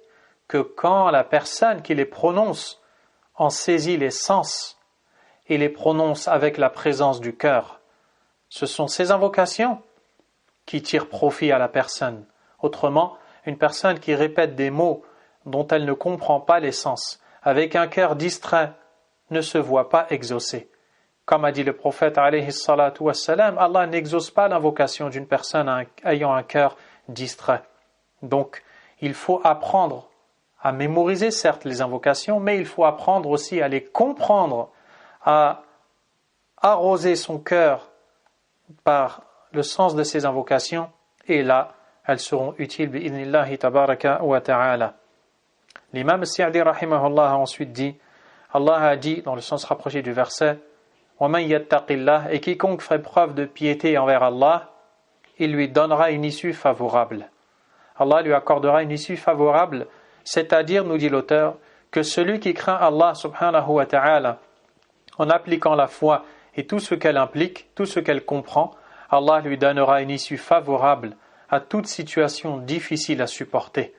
que quand la personne qui les prononce en saisit les sens et les prononce avec la présence du cœur. Ce sont ces invocations qui tirent profit à la personne. Autrement, une personne qui répète des mots dont elle ne comprend pas les sens avec un cœur distrait, ne se voit pas exaucé. Comme a dit le prophète alayhi salatu wassalam, Allah n'exauce pas l'invocation d'une personne ayant un cœur distrait. Donc, il faut apprendre à mémoriser certes les invocations, mais il faut apprendre aussi à les comprendre, à arroser son cœur par le sens de ces invocations, et là, elles seront utiles bi'idhnillahi tabaraka wa ta'ala. L'imam al-Sa'di rahimahullah a ensuite dit, Allah a dit dans le sens rapproché du verset, وَمَنْ يَتَّقِ اللَّهِ et quiconque ferait preuve de piété envers Allah, il lui donnera une issue favorable. Allah lui accordera une issue favorable, c'est-à-dire, nous dit l'auteur, que celui qui craint Allah subhanahu wa ta'ala, en appliquant la foi et tout ce qu'elle implique, tout ce qu'elle comprend, Allah lui donnera une issue favorable à toute situation difficile à supporter.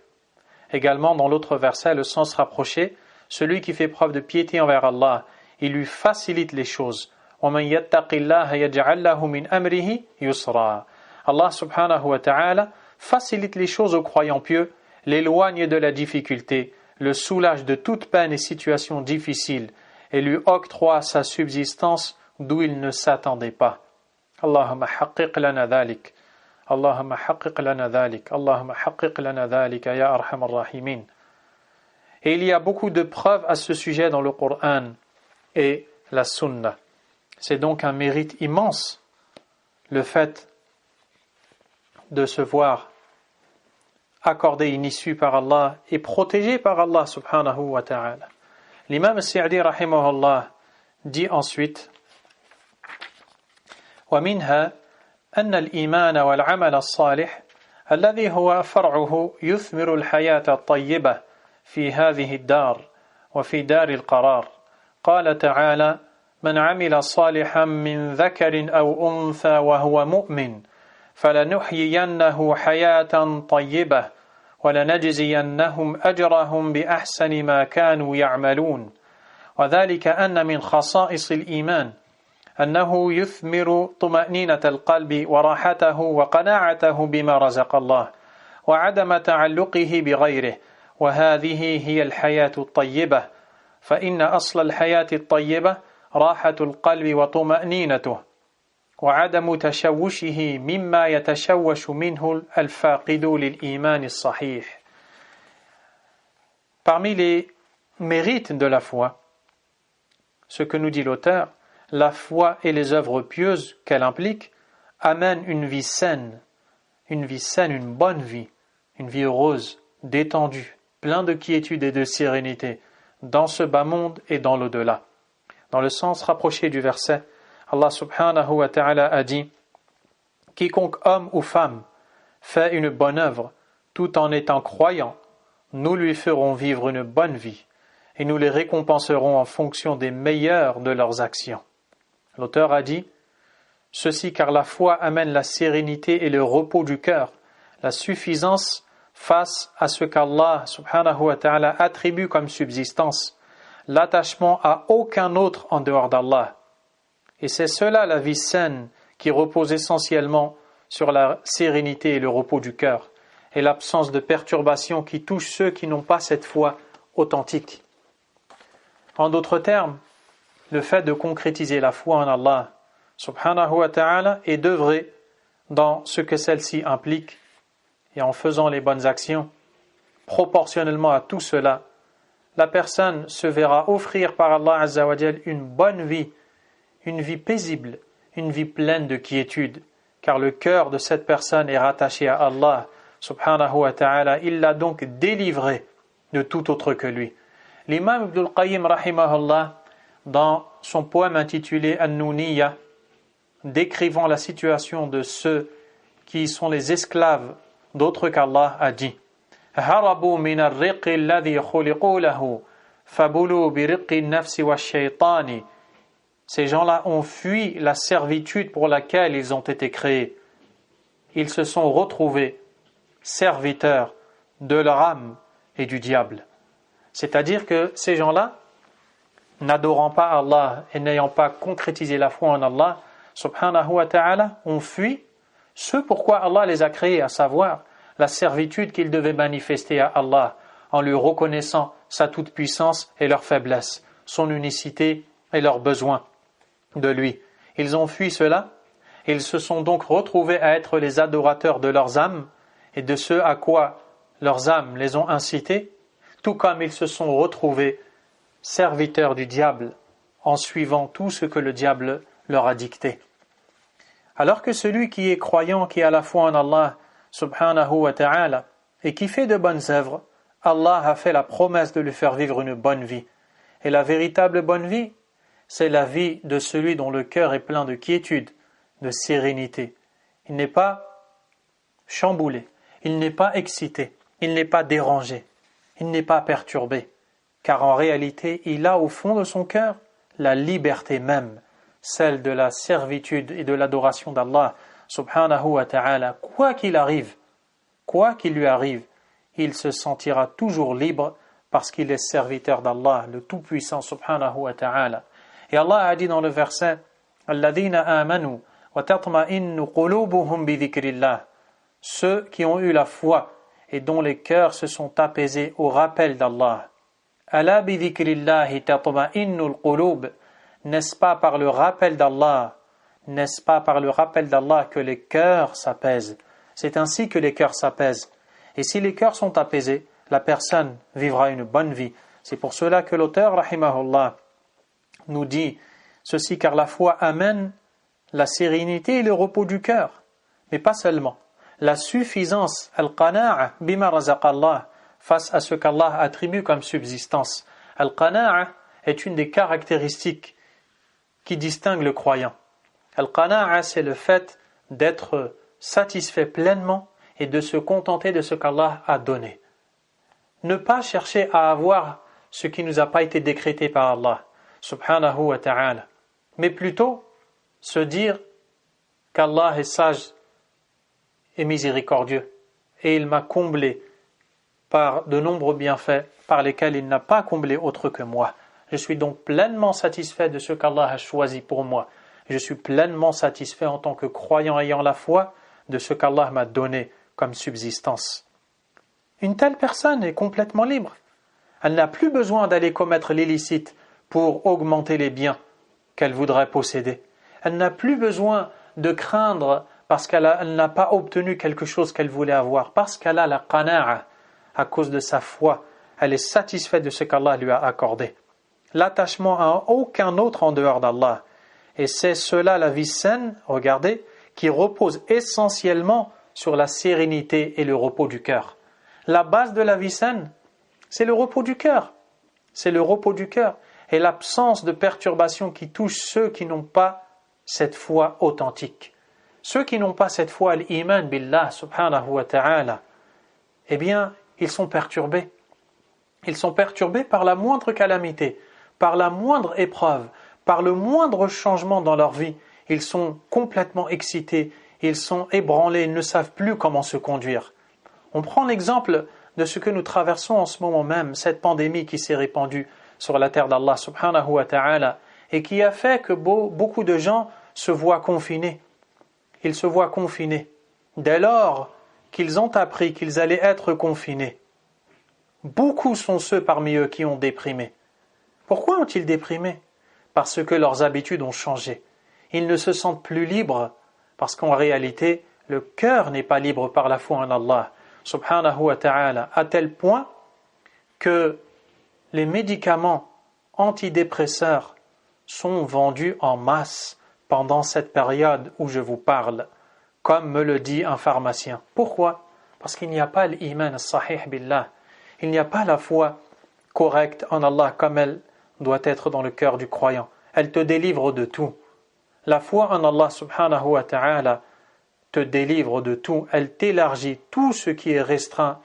Également, dans l'autre verset, le sens rapproché, celui qui fait preuve de piété envers Allah, il lui facilite les choses. وَمَنْ يَتَّقِ اللَّهَ يَجْعَلْ لَهُ مِنْ أَمْرِهِ يُسْرًا. Allah subhanahu wa ta'ala facilite les choses aux croyants pieux, l'éloigne de la difficulté, le soulage de toute peine et situation difficile, et lui octroie sa subsistance d'où il ne s'attendait pas. Allahumma haqqiq lana dhalik. Allahumma haqqiq lana dhalik. Allahumma haqqiq lana dhalik ya arhamar rahimin. Et il y a beaucoup de preuves à ce sujet dans le Coran et la Sunna. C'est donc un mérite immense, le fait de se voir accorder une issue par Allah et protégé par Allah subhanahu wa ta'ala. L'imam al-Sa'di rahimahullah dit ensuite وَمِنْهَا أن الإيمان والعمل الصالح الذي هو فرعه يثمر الحياة الطيبة في هذه الدار وفي دار القرار. قال تعالى: من عمل صالحا من ذكر أو أنثى وهو مؤمن فلنحيينه حياة طيبة ولنجزينهم أجرهم بأحسن ما كانوا يعملون. وذلك أن من خصائص الإيمان أنه يثمر طمأنينة القلب وراحته وقناعته بما رزق الله وعدم تعلقه بغيره، وهذه هي الحياة الطيبة، فإن أصل الحياة الطيبة راحة القلب وطمأنينته وعدم تشوشه مما يتشوش منه الفاقد للإيمان الصحيح. Parmi les mérites de la foi, ce que nous dit l'auteur, la foi et les œuvres pieuses qu'elle implique amènent une vie saine, une bonne vie, une vie heureuse, détendue, plein de quiétude et de sérénité dans ce bas monde et dans l'au-delà. Dans le sens rapproché du verset, Allah subhanahu wa ta'ala a dit: quiconque homme ou femme fait une bonne œuvre tout en étant croyant, nous lui ferons vivre une bonne vie et nous les récompenserons en fonction des meilleures de leurs actions. L'auteur a dit ceci car la foi amène la sérénité et le repos du cœur, la suffisance face à ce qu'Allah subhanahu wa ta'ala attribue comme subsistance, l'attachement à aucun autre en dehors d'Allah. Et c'est cela la vie saine qui repose essentiellement sur la sérénité et le repos du cœur et l'absence de perturbation qui touche ceux qui n'ont pas cette foi authentique. En d'autres termes, le fait de concrétiser la foi en Allah subhanahu wa ta'ala et d'œuvrer dans ce que celle-ci implique et en faisant les bonnes actions, proportionnellement à tout cela, la personne se verra offrir par Allah azza wa jal une bonne vie, une vie paisible, une vie pleine de quiétude, car le cœur de cette personne est rattaché à Allah subhanahu wa ta'ala. Il l'a donc délivré de tout autre que lui. L'imam Ibn al-Qayyim rahimahullah, dans son poème intitulé An-Nuniyya, décrivant la situation de ceux qui sont les esclaves d'autres qu'Allah, a dit: Harabu min ar-riqi alladhi khuliqu lahu fabulu bi riqi an-nafsi wash-shaytani. Ces gens-là ont fui la servitude pour laquelle ils ont été créés. Ils se sont retrouvés serviteurs de leur âme et du diable. C'est-à-dire que ces gens-là, n'adorant pas Allah et n'ayant pas concrétisé la foi en Allah subhanahu wa ta'ala, ont fui ce pourquoi Allah les a créés, à savoir la servitude qu'ils devaient manifester à Allah en lui reconnaissant sa toute-puissance et leur faiblesse, son unicité et leurs besoins de lui. Ils ont fui cela et ils se sont donc retrouvés à être les adorateurs de leurs âmes et de ce à quoi leurs âmes les ont incités, tout comme ils se sont retrouvés serviteurs du diable en suivant tout ce que le diable leur a dicté. Alors que celui qui est croyant, qui a la foi en Allah subhanahu wa ta'ala et qui fait de bonnes œuvres, Allah a fait la promesse de lui faire vivre une bonne vie. Et la véritable bonne vie, c'est la vie de celui dont le cœur est plein de quiétude, de sérénité. Il n'est pas chamboulé, il n'est pas excité, il n'est pas dérangé, il n'est pas perturbé, car en réalité, il a au fond de son cœur la liberté même, celle de la servitude et de l'adoration d'Allah subhanahu wa ta'ala. Quoi qu'il arrive, quoi qu'il lui arrive, il se sentira toujours libre parce qu'il est serviteur d'Allah, le Tout-Puissant subhanahu wa ta'ala. Et Allah a dit dans le verset: Alladhina amanu wa tatma'innu qulubuhum bi dhikrillah. Ceux qui ont eu la foi et dont les cœurs se sont apaisés au rappel d'Allah. Ala bi dhikrillahi tatma'innul qulub. N'est-ce pas par le rappel d'Allah, n'est-ce pas par le rappel d'Allah que les cœurs s'apaisent? C'est ainsi que les cœurs s'apaisent. Et si les cœurs sont apaisés, la personne vivra une bonne vie. C'est pour cela que l'auteur, rahimahullah, nous dit ceci, car la foi amène la sérénité et le repos du cœur. Mais pas seulement. La suffisance, al-qana'a bima razaqallah, face à ce qu'Allah attribue comme subsistance. Al-qana'a est une des caractéristiques qui distingue le croyant. Al-qana'a, c'est le fait d'être satisfait pleinement et de se contenter de ce qu'Allah a donné. Ne pas chercher à avoir ce qui ne nous a pas été décrété par Allah, subhanahu wa ta'ala, mais plutôt se dire qu'Allah est sage et miséricordieux et il m'a comblé par de nombreux bienfaits par lesquels il n'a pas comblé autre que moi. Je suis donc pleinement satisfait de ce qu'Allah a choisi pour moi. Je suis pleinement satisfait en tant que croyant ayant la foi de ce qu'Allah m'a donné comme subsistance. Une telle personne est complètement libre. Elle n'a plus besoin d'aller commettre l'illicite pour augmenter les biens qu'elle voudrait posséder. Elle n'a plus besoin de craindre parce qu'elle n'a pas obtenu quelque chose qu'elle voulait avoir, parce qu'elle a la qana'a à cause de sa foi. Elle est satisfaite de ce qu'Allah lui a accordé. L'attachement à aucun autre en dehors d'Allah. Et c'est cela la vie saine, regardez, qui repose essentiellement sur la sérénité et le repos du cœur. La base de la vie saine, c'est le repos du cœur. C'est le repos du cœur et l'absence de perturbations qui touchent ceux qui n'ont pas cette foi authentique. Ceux qui n'ont pas cette foi, l'iman billah subhanahu wa ta'ala, eh bien, ils sont perturbés. Ils sont perturbés par la moindre calamité, par la moindre épreuve, par le moindre changement dans leur vie. Ils sont complètement excités, ils sont ébranlés, ils ne savent plus comment se conduire. On prend l'exemple de ce que nous traversons en ce moment même, cette pandémie qui s'est répandue sur la terre d'Allah subhanahu wa ta'ala et qui a fait que beaucoup de gens se voient confinés. Ils se voient confinés. Dès lors qu'ils ont appris qu'ils allaient être confinés, beaucoup sont ceux parmi eux qui ont déprimé. Pourquoi ont-ils déprimé? Parce que leurs habitudes ont changé. Ils ne se sentent plus libres parce qu'en réalité, le cœur n'est pas libre par la foi en Allah subhanahu wa ta'ala, à tel point que les médicaments antidépresseurs sont vendus en masse pendant cette période où je vous parle, comme me le dit un pharmacien. Pourquoi? Parce qu'il n'y a pas l'iman sahih billah. Il n'y a pas la foi correcte en Allah comme elle doit être dans le cœur du croyant. Elle te délivre de tout. La foi en Allah subhanahu wa ta'ala te délivre de tout. Elle t'élargit tout ce qui est restreint,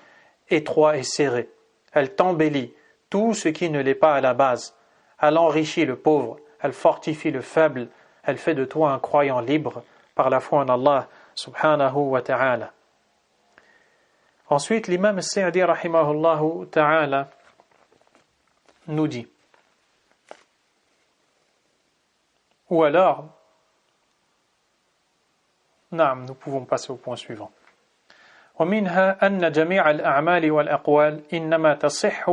étroit et serré. Elle t'embellit tout ce qui ne l'est pas à la base. Elle enrichit le pauvre, elle fortifie le faible, elle fait de toi un croyant libre par la foi en Allah subhanahu wa ta'ala. Ensuite, l'imam al-Sa'di rahimahullahu ta'ala nous dit, ou alors, nous pouvons passer au point suivant. ومنها أن جميع الأعمال والأقوال إنما تصح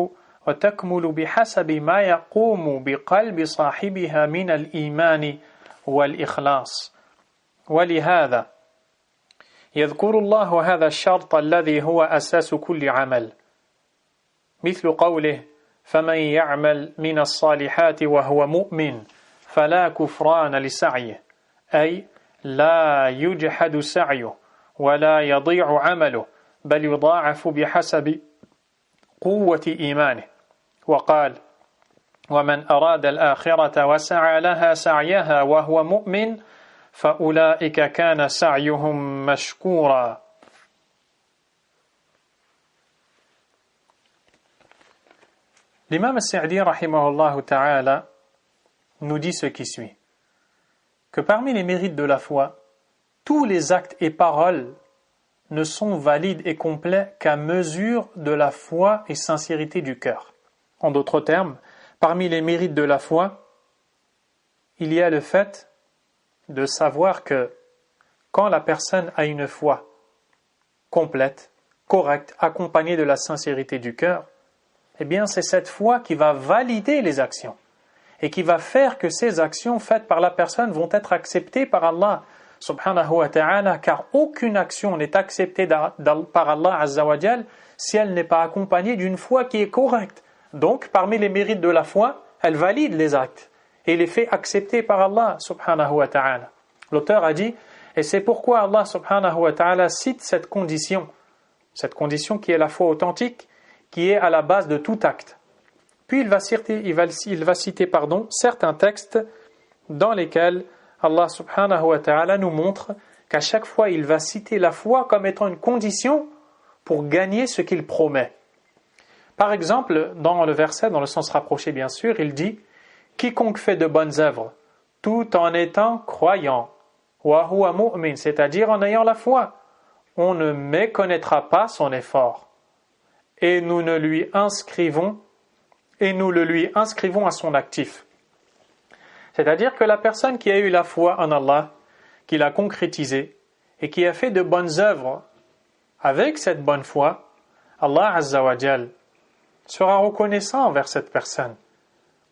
وتكمل بحسب ما يقوم بقلب صاحبها من الإيمان والإخلاص. ولهذا يذكر الله هذا الشرط الذي هو أساس كل عمل، مثل قوله: فمن يعمل من الصالحات وهو مؤمن فلا كفران لسعيه، أي لا يجحد سعيه ولا يضيع عمله بل يضاعف بحسب قوة إيمانه. وقال: ومن أراد الآخرة وسعى لها سعيها وهو مؤمن فأولئك كان سعيهم مشكورا. L'imam al-Sa'di rahimahullah ta'ala nous dit ce qui suit, que parmi les mérites de la foi, tous les actes et paroles ne sont valides et complets qu'à mesure de la foi et sincérité du cœur. En d'autres termes, parmi les mérites de la foi, il y a le fait de savoir que quand la personne a une foi complète, correcte, accompagnée de la sincérité du cœur, eh bien c'est cette foi qui va valider les actions et qui va faire que ces actions faites par la personne vont être acceptées par Allah subhanahu wa ta'ala, car aucune action n'est acceptée par Allah azza wa jal si elle n'est pas accompagnée d'une foi qui est correcte. Donc, parmi les mérites de la foi, elle valide les actes et les fait accepter par Allah subhanahu wa ta'ala. L'auteur a dit, et c'est pourquoi Allah subhanahu wa ta'ala cite cette condition qui est la foi authentique, qui est à la base de tout acte. Puis il va citer certains textes dans lesquels Allah subhanahu wa ta'ala nous montre qu'à chaque fois il va citer la foi comme étant une condition pour gagner ce qu'il promet. Par exemple, dans le verset, dans le sens rapproché bien sûr, il dit « Quiconque fait de bonnes œuvres, tout en étant croyant, wa huwa mu'min, c'est-à-dire en ayant la foi, on ne méconnaîtra pas son effort. Et nous le lui inscrivons à son actif. » C'est-à-dire que la personne qui a eu la foi en Allah, qui l'a concrétisée et qui a fait de bonnes œuvres avec cette bonne foi, Allah Azza wa Jal sera reconnaissant envers cette personne.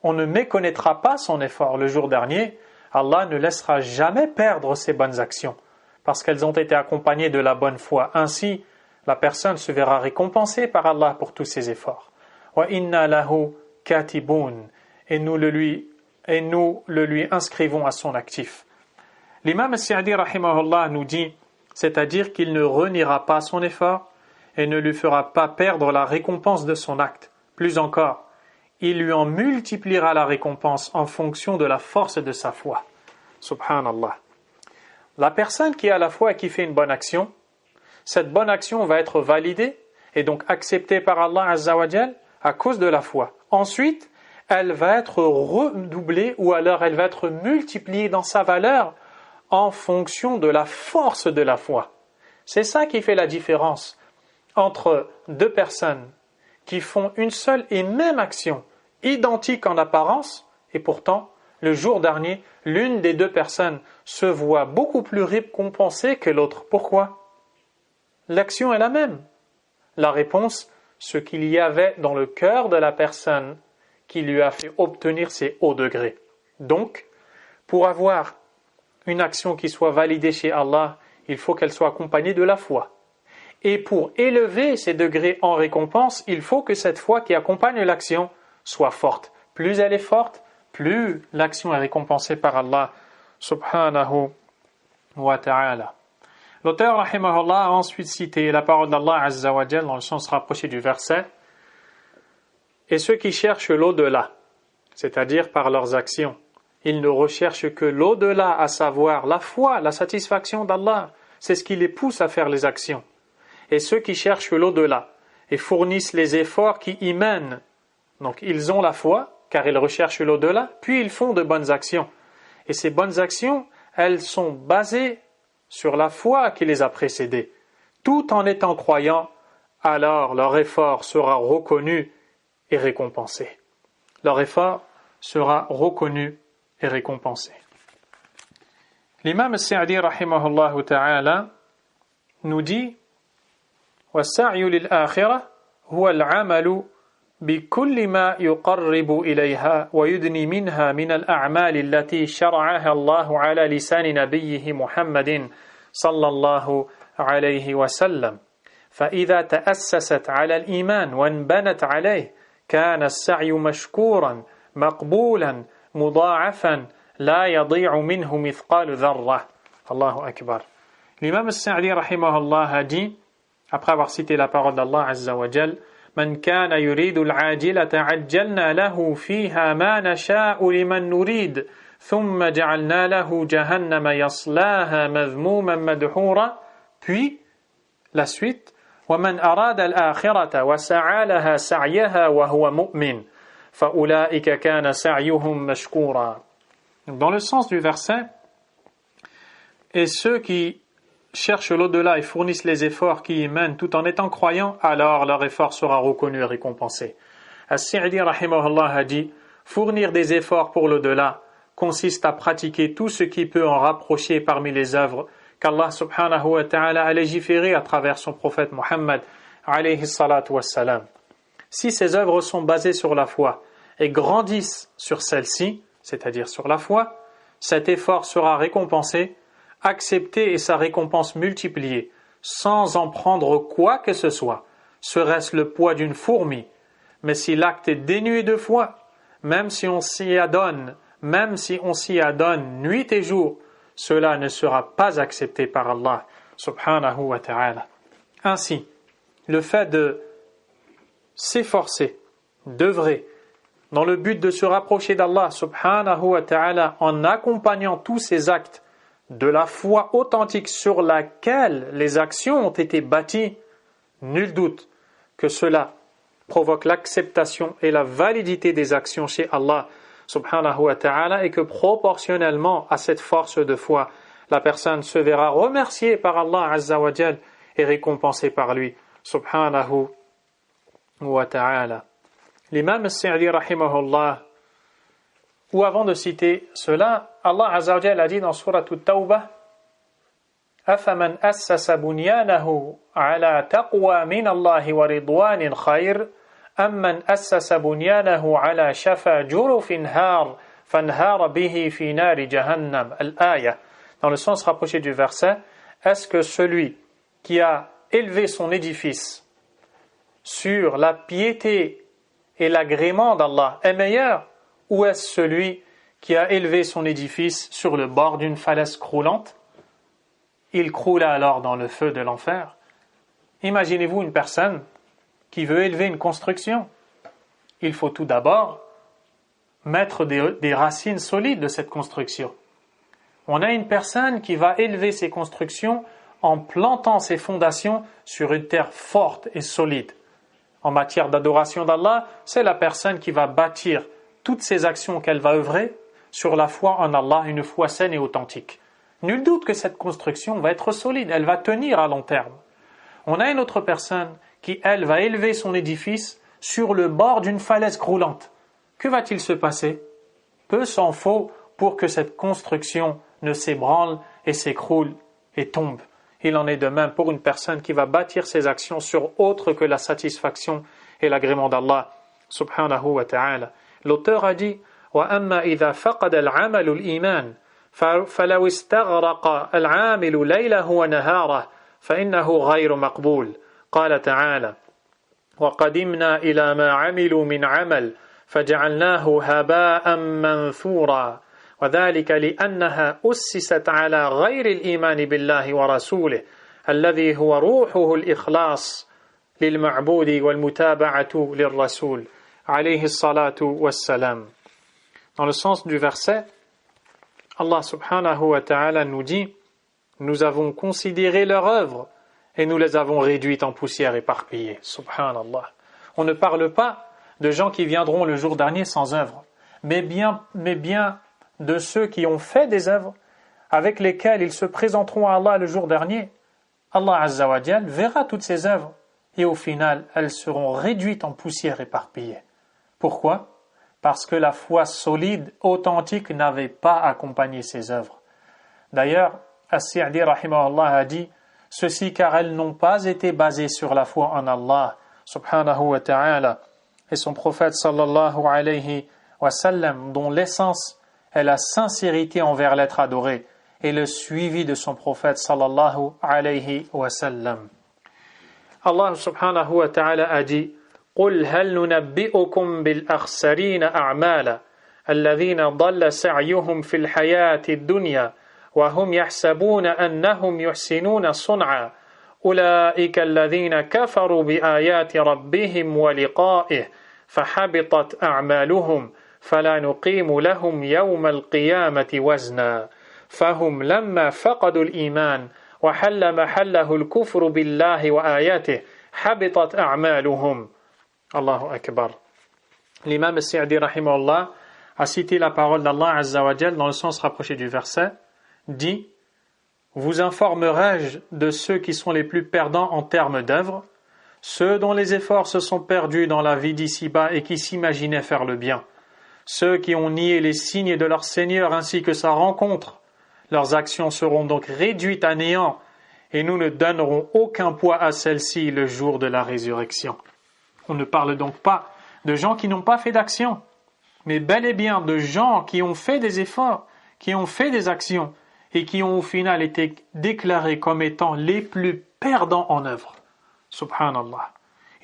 On ne méconnaîtra pas son effort. Le jour dernier, Allah ne laissera jamais perdre ses bonnes actions parce qu'elles ont été accompagnées de la bonne foi. Ainsi, la personne se verra récompensée par Allah pour tous ses efforts. Wa inna lahu katibun, et nous le lui inscrivons à son actif. L'imam al-Sa'di rahimahullah nous dit, c'est-à-dire qu'il ne reniera pas son effort et ne lui fera pas perdre la récompense de son acte. Plus encore, il lui en multipliera la récompense en fonction de la force de sa foi. Subhanallah. La personne qui a la foi et qui fait une bonne action, cette bonne action va être validée et donc acceptée par Allah Azza wa Jal à cause de la foi. Ensuite, elle va être redoublée ou alors elle va être multipliée dans sa valeur en fonction de la force de la foi. C'est ça qui fait la différence entre deux personnes qui font une seule et même action, identique en apparence, et pourtant, le jour dernier, l'une des deux personnes se voit beaucoup plus récompensée que l'autre. Pourquoi? L'action est la même. La réponse, ce qu'il y avait dans le cœur de la personne qui lui a fait obtenir ces hauts degrés. Donc, pour avoir une action qui soit validée chez Allah, il faut qu'elle soit accompagnée de la foi. Et pour élever ces degrés en récompense, il faut que cette foi qui accompagne l'action soit forte. Plus elle est forte, plus l'action est récompensée par Allah subhanahu wa ta'ala. L'auteur rahimahullah a ensuite cité la parole d'Allah Azza wa Jal dans le sens rapproché du verset. Et ceux qui cherchent l'au-delà, c'est-à-dire par leurs actions, ils ne recherchent que l'au-delà, à savoir la foi, la satisfaction d'Allah. C'est ce qui les pousse à faire les actions. Et ceux qui cherchent l'au-delà et fournissent les efforts qui y mènent, donc ils ont la foi, car ils recherchent l'au-delà, puis ils font de bonnes actions. Et ces bonnes actions, elles sont basées sur la foi qui les a précédées. Tout en étant croyants, alors leur effort sera reconnu et récompensé. Leur effort sera reconnu et récompensé. L'imam al-Sa'di rahimahullah ta'ala nous dit وَالسَّعْيُ لِلْآخِرَةِ هُوَ الْعَمَلُ بكل ما يقرب إليها ويدني منها من الأعمال التي شرعها الله على لسان نبيه محمد صلى الله عليه وسلم فإذا تأسست على الإيمان وانبنت عليه كان السعي مشكورا مقبولا مضاعفا لا يضيع منه مثقال ذرة. الله أكبر. L'imam al-Sa'di rahimahullah a dit, après avoir cité la parole d'Allah Azza wa Jal, من كان يريد العاجلة عجلنا له فيها ما نشاء لمن نريد ثم جعلنا له جهنم يصلاها مذموما مدحورا. Puis la suite ومن أراد الآخرة وسعى لها سعيها وهو مؤمن فأولئك كان سعيهم مشكورا. Dans le sens du verset, et ceux qui cherchent l'au-delà et fournissent les efforts qui y mènent tout en étant croyants, alors leur effort sera reconnu et récompensé. As-Sa'di rahimahullah a dit, fournir des efforts pour l'au-delà consiste à pratiquer tout ce qui peut en rapprocher parmi les œuvres qu'Allah subhanahu wa ta'ala a légiféré à travers son prophète Muhammad alayhi salatu wassalam. Si ces œuvres sont basées sur la foi et grandissent sur celle-ci, c'est-à-dire sur la foi, cet effort sera récompensé, accepté et sa récompense multipliée, sans en prendre quoi que ce soit, serait-ce le poids d'une fourmi. Mais si l'acte est dénué de foi, même si on s'y adonne nuit et jour, cela ne sera pas accepté par Allah subhanahu wa ta'ala. Ainsi, le fait de s'efforcer, d'œuvrer, dans le but de se rapprocher d'Allah subhanahu wa ta'ala en accompagnant tous ces actes de la foi authentique sur laquelle les actions ont été bâties, nul doute que cela provoque l'acceptation et la validité des actions chez Allah subhanahu wa ta'ala et que proportionnellement à cette force de foi, la personne se verra remerciée par Allah azza wa jal et récompensée par lui subhanahu wa ta'ala. L'imam al-Sa'di rahimahullah, ou avant de citer cela, Allah azza wa jal a dit dans Surah At-Tawbah: أَفَمَنْ أَسَّسَ بُنْيَانَهُ عَلَى تَقْوَى مِنَ اللَّهِ وَرِضْوَانٍ خَيْرٍ أَمَّنْ أَسَّسَ بُنْيَانَهُ عَلَى شَفَا جُرُفٍ هَارٍ فَانْهَارَ بِهِ فِي نَارِ جَهَنَّمَ. Al-Aya. Dans le sens rapproché du verset, est-ce que celui qui a élevé son édifice sur la piété et l'agrément d'Allah est meilleur, ou est-ce celui qui a élevé son édifice sur le bord d'une falaise croulante? Il croula alors dans le feu de l'enfer. Imaginez-vous une personne qui veut élever une construction. Il faut tout d'abord mettre des racines solides de cette construction. On a une personne qui va élever ses constructions en plantant ses fondations sur une terre forte et solide. En matière d'adoration d'Allah, c'est la personne qui va bâtir toutes ses actions qu'elle va œuvrer sur la foi en Allah, une foi saine et authentique. Nul doute que cette construction va être solide, elle va tenir à long terme. On a une autre personne qui, elle, va élever son édifice sur le bord d'une falaise croulante. Que va-t-il se passer? Peu s'en faut pour que cette construction ne s'ébranle et s'écroule et tombe. Il en est de même pour une personne qui va bâtir ses actions sur autre que la satisfaction et l'agrément d'Allah subhanahu wa ta'ala. L'auteur a dit: وَأَمَّا إِذَا فَقَدَ الْعَمَلُ الْإِيمَانِ فَلَوْ اسْتَغْرَقَ الْعَامِلُ لَيْلَهُ وَنَهَارَهُ فَإِنَّهُ غَيْرُ مَقْبُولٍ. قال تعالى: وَقَدِمْنَا إِلَى مَا عَمِلُوا مِنْ عَمَلٍ فَجَعَلْنَاهُ هَبَاءً مَنْثُورًا وذلك لأنها أسست على غير الإيمان بالله ورسوله الذي هو روحه الإخلاص للمعبود والمتابعة للرسول عليه الصلاة والسلام. Dans le sens du verset, Allah subhanahu wa ta'ala nous dit: nous avons considéré leur œuvre et nous les avons réduites en poussière éparpillée. Subhanallah. On ne parle pas de gens qui viendront le jour dernier sans œuvre, mais bien de ceux qui ont fait des œuvres avec lesquelles ils se présenteront à Allah le jour dernier. Allah Azza wa Jal verra toutes ces œuvres et au final, elles seront réduites en poussière éparpillée. Pourquoi? Parce que la foi solide, authentique n'avait pas accompagné ces œuvres. D'ailleurs, As-Sa'di rahimahullah a dit ceci car elles n'ont pas été basées sur la foi en Allah subhanahu wa ta'ala et son prophète sallallahu alayhi wa sallam, dont l'essence est la sincérité envers l'être adoré et le suivi de son prophète sallallahu alayhi wa sallam. Allah subhanahu wa ta'ala a dit: قُلْ هَلْ نُنَبِّئُكُمْ بِالْأَخْسَرِينَ أَعْمَالًا الَّذِينَ ضَلَّ سَعْيُهُمْ فِي الْحَيَاةِ الدُّنْيَا وَهُمْ يَحْسَبُونَ أَنَّهُمْ يُحْسِنُونَ صُنْعًا أُولَئِكَ الَّذِينَ كَفَرُوا بِآيَاتِ رَبِّهِمْ وَلِقَائِهِ فَحَبِطَتْ أَعْمَالُهُمْ فلا نقيم لهم يوم القيامة وزنا فهم لما فقدوا الإيمان وحل محله الكفر بالله وآياته حبطت أعمالهم. Allahu Akbar. L'imam al-Sa'di rahimahullah a cité la parole d'Allah Azza wa Jal dans le sens rapproché du verset, dit: vous informerai-je de ceux qui sont les plus perdants en termes d'œuvre, ceux dont les efforts se sont perdus dans la vie d'ici-bas et qui s'imaginaient faire le bien, ceux qui ont nié les signes de leur Seigneur ainsi que sa rencontre. Leurs actions seront donc réduites à néant et nous ne donnerons aucun poids à celles-ci le jour de la résurrection. On ne parle donc pas de gens qui n'ont pas fait d'action, mais bel et bien de gens qui ont fait des efforts, qui ont fait des actions et qui ont au final été déclarés comme étant les plus perdants en œuvre. Subhanallah.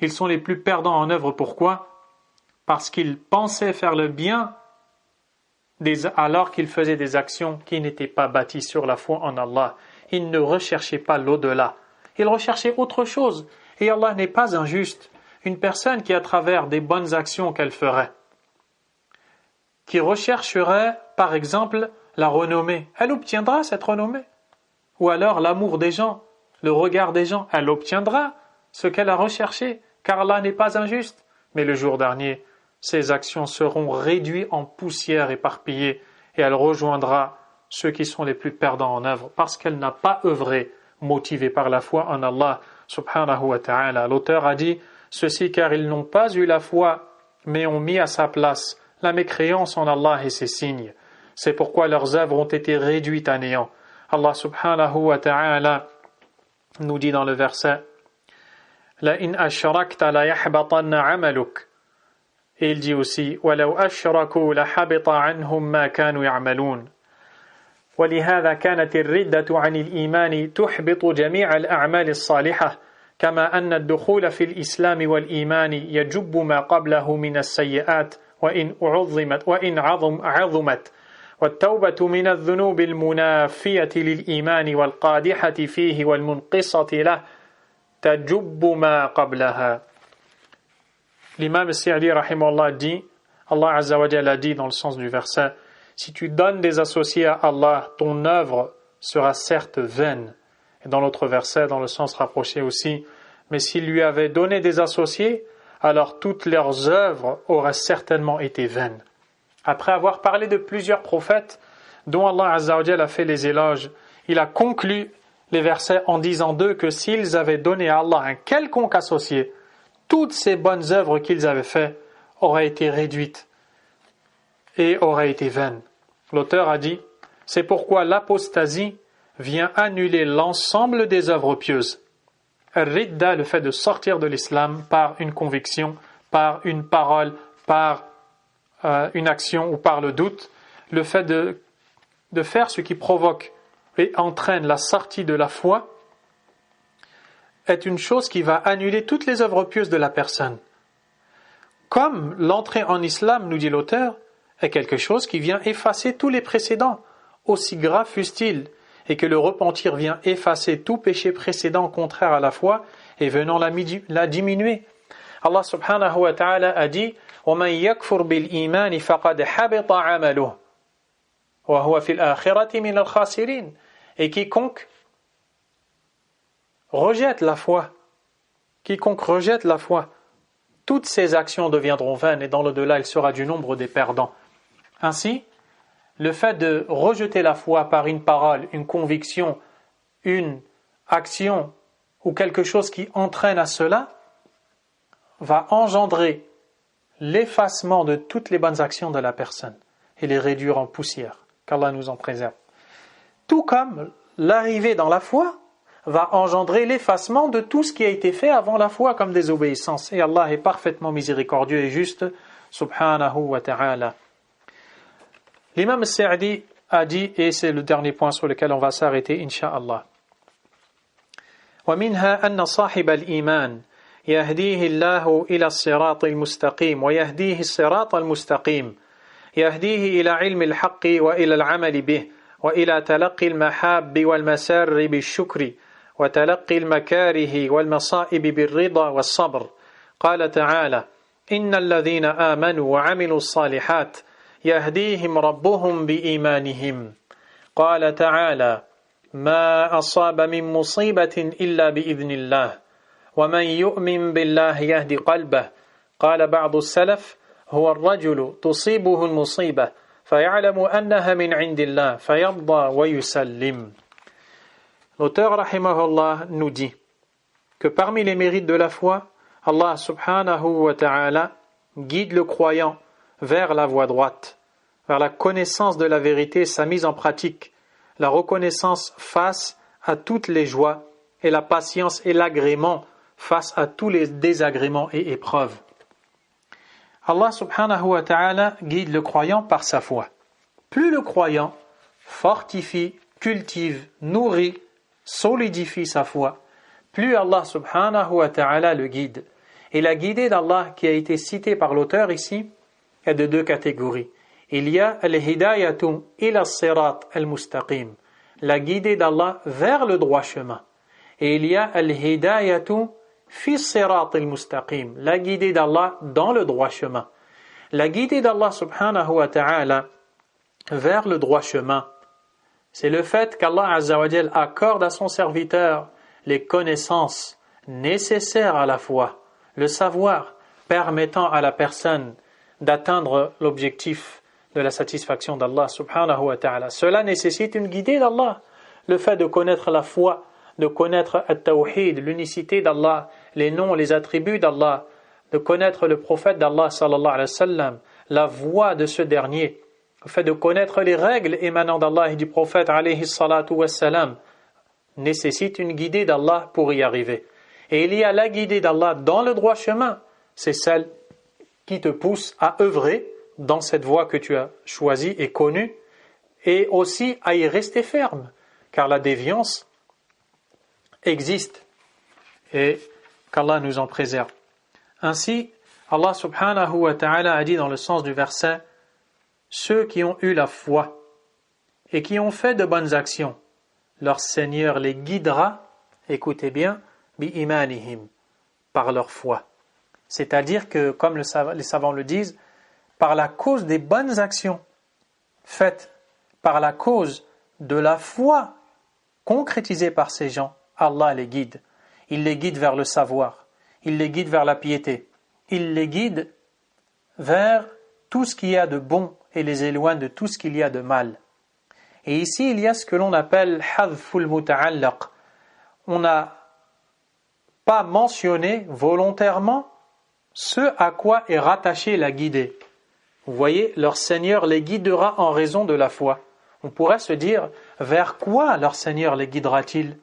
Ils sont les plus perdants en œuvre. Pourquoi? Parce qu'ils pensaient faire le bien alors qu'ils faisaient des actions qui n'étaient pas bâties sur la foi en Allah. Ils ne recherchaient pas l'au-delà. Ils recherchaient autre chose. Et Allah n'est pas injuste. Une personne qui, à travers des bonnes actions qu'elle ferait, qui rechercherait, par exemple, la renommée, elle obtiendra cette renommée. Ou alors l'amour des gens, le regard des gens, elle obtiendra ce qu'elle a recherché, car Allah n'est pas injuste. Mais le jour dernier, ses actions seront réduites en poussière éparpillée et elle rejoindra ceux qui sont les plus perdants en œuvre parce qu'elle n'a pas œuvré motivée par la foi en Allah subhanahu wa ta'ala. L'auteur a dit ceci car ils n'ont pas eu la foi mais ont mis à sa place la mécréance en Allah et ses signes. C'est pourquoi leurs œuvres ont été réduites à néant. Allah subhanahu wa ta'ala nous dit dans le verset La in ashrakta la yahbatanna amaluk. Et il dit aussi وَلَوْ أَشْرَكُوا لَحَبِطَ عَنْهُمْ مَا كَانُوا يَعْمَلُونَ ولهذا كانت الردة عن الإيمان تحبط جميع الأعمال الصالحة كما أن الدخول في الإسلام والإيمان يجب ما قبله من السيئات وإن عظمت والتوبة من الذنوب المنافية للإيمان والقادحة فيه والمنقصة له تجب ما قبلها. L'imam Sa'di rahimahullah dit, Allah Azza wa Jalla a dit dans le sens du verset, si tu donnes des associés à Allah, ton œuvre sera certes vaine. Et dans l'autre verset, dans le sens rapproché aussi, mais s'il lui avait donné des associés, alors toutes leurs œuvres auraient certainement été vaines. Après avoir parlé de plusieurs prophètes dont Allah Azza wa Jalla a fait les éloges, il a conclu les versets en disant d'eux que s'ils avaient donné à Allah un quelconque associé, toutes ces bonnes œuvres qu'ils avaient faites auraient été réduites et auraient été vaines. L'auteur a dit, c'est pourquoi l'apostasie vient annuler l'ensemble des œuvres pieuses. Ridda, le fait de sortir de l'islam par une conviction, par une parole, par une action ou par le doute, le fait de faire ce qui provoque et entraîne la sortie de la foi, est une chose qui va annuler toutes les œuvres pieuses de la personne. Comme l'entrée en islam, nous dit l'auteur, est quelque chose qui vient effacer tous les précédents, aussi graves fussent-ils, et que le repentir vient effacer tout péché précédent contraire à la foi et venant la diminuer. Allah subhanahu wa ta'ala a dit وَمَنْ يَكْفُرْ بِالْإِيمَانِ فَقَدْ حَبِطَ عَمَلُهُ وَهُوَ فِي الْآخِرَةِ مِنَ الْخَاسِرِينَ. Et quiconque rejette la foi, toutes ses actions deviendront vaines et dans l'au-delà, il sera du nombre des perdants. Ainsi, le fait de rejeter la foi par une parole, une conviction, une action ou quelque chose qui entraîne à cela va engendrer l'effacement de toutes les bonnes actions de la personne et les réduire en poussière, qu'Allah nous en préserve. Tout comme l'arrivée dans la foi va engendrer l'effacement de tout ce qui a été fait avant la foi comme désobéissance. Et Allah est parfaitement miséricordieux et juste, subhanahu wa ta'ala. L'imam Sa'di a dit, et c'est le dernier point sur lequel on va s'arrêter, insha'Allah. وَمِنْهَا أَنَّ صَاحِبَ الْإِيمَانِ يَهْدِيهِ اللَّهُ إِلَى الصِّرَاطِ الْمُسْتَقِيمِ وَيَهْدِيهِ الصِّرَاطَ الْمُسْتَقِيمِ يَهْدِيهِ إِلى عِلْمِ الْحَقِّ وَإِلى الْعَمَلِ بِهِ وإلى تلقي المحاب والمسار بالشكر وتلقي المكاره والمصائب بالرضا والصبر. قال تعالى إن الذين آمنوا وعملوا الصالحات يهديهم ربهم بإيمانهم. قال تعالى ما أصاب من مصيبة إلا بإذن الله ومن يؤمن بالله يهدي قلبه. قال بعض السلف هو الرجل تصيبه المصيبة فيعلم أنها من عند الله فيرضى ويسلم. L'auteur rahimahullah nous dit que parmi les mérites de la foi, Allah subhanahu wa ta'ala guide le croyant vers la voie droite, vers la connaissance de la vérité, sa mise en pratique, la reconnaissance face à toutes les joies et la patience et l'agrément face à tous les désagréments et épreuves. Allah subhanahu wa ta'ala guide le croyant par sa foi. Plus le croyant fortifie, cultive, nourrit, solidifie sa foi, plus Allah subhanahu wa ta'ala le guide. Et la guidée d'Allah qui a été citée par l'auteur ici est de deux catégories. Il y a al-hidayatu ila sirat al-mustaqim, la guidée d'Allah vers le droit chemin. Et il y a al-hidayatu fi sirat al-mustaqim, la guidée d'Allah dans le droit chemin. La guidée d'Allah subhanahu wa ta'ala vers le droit chemin. C'est le fait qu'Allah Azza wa Jal accorde à son serviteur les connaissances nécessaires à la foi, le savoir permettant à la personne d'atteindre l'objectif de la satisfaction d'Allah subhanahu wa ta'ala. Cela nécessite une guidée d'Allah. Le fait de connaître la foi, de connaître At-Tawhid, l'unicité d'Allah, les noms, les attributs d'Allah, de connaître le prophète d'Allah sallallahu alayhi wa sallam, la voie de ce dernier, le fait de connaître les règles émanant d'Allah et du prophète alayhi salatu wa salam, nécessite une guidée d'Allah pour y arriver. Et il y a la guidée d'Allah dans le droit chemin, c'est celle qui te pousse à œuvrer dans cette voie que tu as choisie et connue, et aussi à y rester ferme, car la déviance existe et qu'Allah nous en préserve. Ainsi, Allah subhanahu wa ta'ala a dit dans le sens du verset: ceux qui ont eu la foi et qui ont fait de bonnes actions, leur Seigneur les guidera, écoutez bien, bi-imanihim, par leur foi. C'est-à-dire que, comme les savants le disent, par la cause des bonnes actions faites, par la cause de la foi concrétisée par ces gens, Allah les guide. Il les guide vers le savoir, il les guide vers la piété, il les guide vers tout ce qu'il y a de bon et les éloigne de tout ce qu'il y a de mal. Et ici, il y a ce que l'on appelle hadful muta'allaq. On n'a pas mentionné volontairement ce à quoi est rattachée la guidée. Vous voyez, leur Seigneur les guidera en raison de la foi. On pourrait se dire, vers quoi leur Seigneur les guidera-t-il?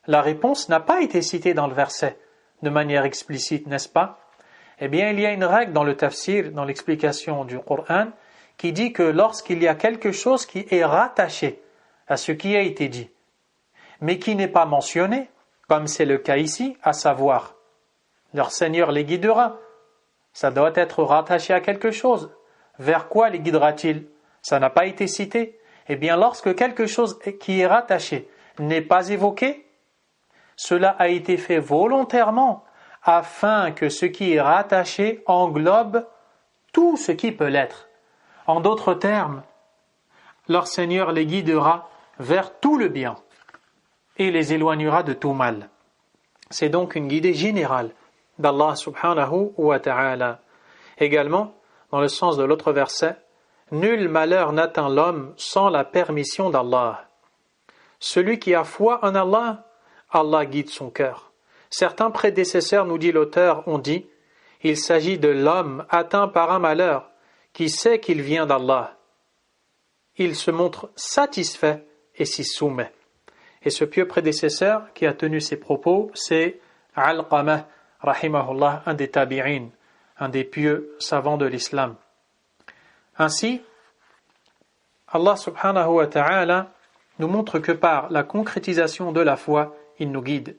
La réponse n'a pas été citée dans le verset de manière explicite, n'est-ce pas? Eh bien, il y a une règle dans le tafsir, dans l'explication du Coran, qui dit que lorsqu'il y a quelque chose qui est rattaché à ce qui a été dit, mais qui n'est pas mentionné, comme c'est le cas ici, à savoir, leur Seigneur les guidera, ça doit être rattaché à quelque chose. Vers quoi les guidera-t-il? Ça n'a pas été cité. Eh bien, lorsque quelque chose qui est rattaché n'est pas évoqué, cela a été fait volontairement afin que ce qui est rattaché englobe tout ce qui peut l'être. En d'autres termes, leur Seigneur les guidera vers tout le bien et les éloignera de tout mal. C'est donc une guidée générale d'Allah subhanahu wa ta'ala. Également, dans le sens de l'autre verset, nul malheur n'atteint l'homme sans la permission d'Allah. Celui qui a foi en Allah, Allah guide son cœur. Certains prédécesseurs, nous dit l'auteur, ont dit, il s'agit de l'homme atteint par un malheur qui sait qu'il vient d'Allah. Il se montre satisfait et s'y soumet. Et ce pieux prédécesseur qui a tenu ces propos, c'est Alqamah, rahimahullah, un des tabi'in, un des pieux savants de l'islam. Ainsi, Allah subhanahu wa ta'ala nous montre que par la concrétisation de la foi, il nous guide.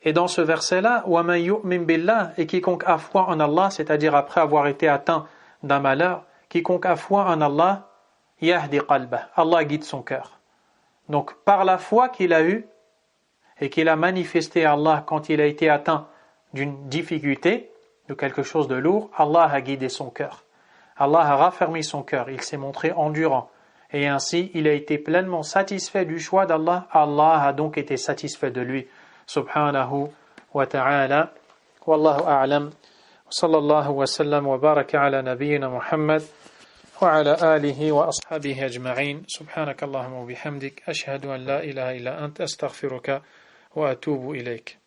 Et dans ce verset-là, وَمَنْ يُؤْمِنْ بِاللَّهِ, et quiconque a foi en Allah, c'est-à-dire après avoir été atteint d'un malheur, quiconque a foi en Allah, يَهْدِ قَلْبَهِ, Allah guide son cœur. Donc, par la foi qu'il a eue et qu'il a manifesté à Allah quand il a été atteint d'une difficulté, de quelque chose de lourd, Allah a guidé son cœur. Allah a raffermi son cœur, il s'est montré endurant. Et ainsi, il a été pleinement satisfait du choix d'Allah. Allah a donc été satisfait de lui. Subhanahu wa ta'ala. Wallahu a'lam. Sallallahu wa sallam wa baraka ala nabiyyina Muhammad wa ala alihi wa ashabihi ajma'in. Subhanakallahumma wa bihamdik. Ashhadu an la ilaha illa ant astaghfiruka wa atubu ilayk.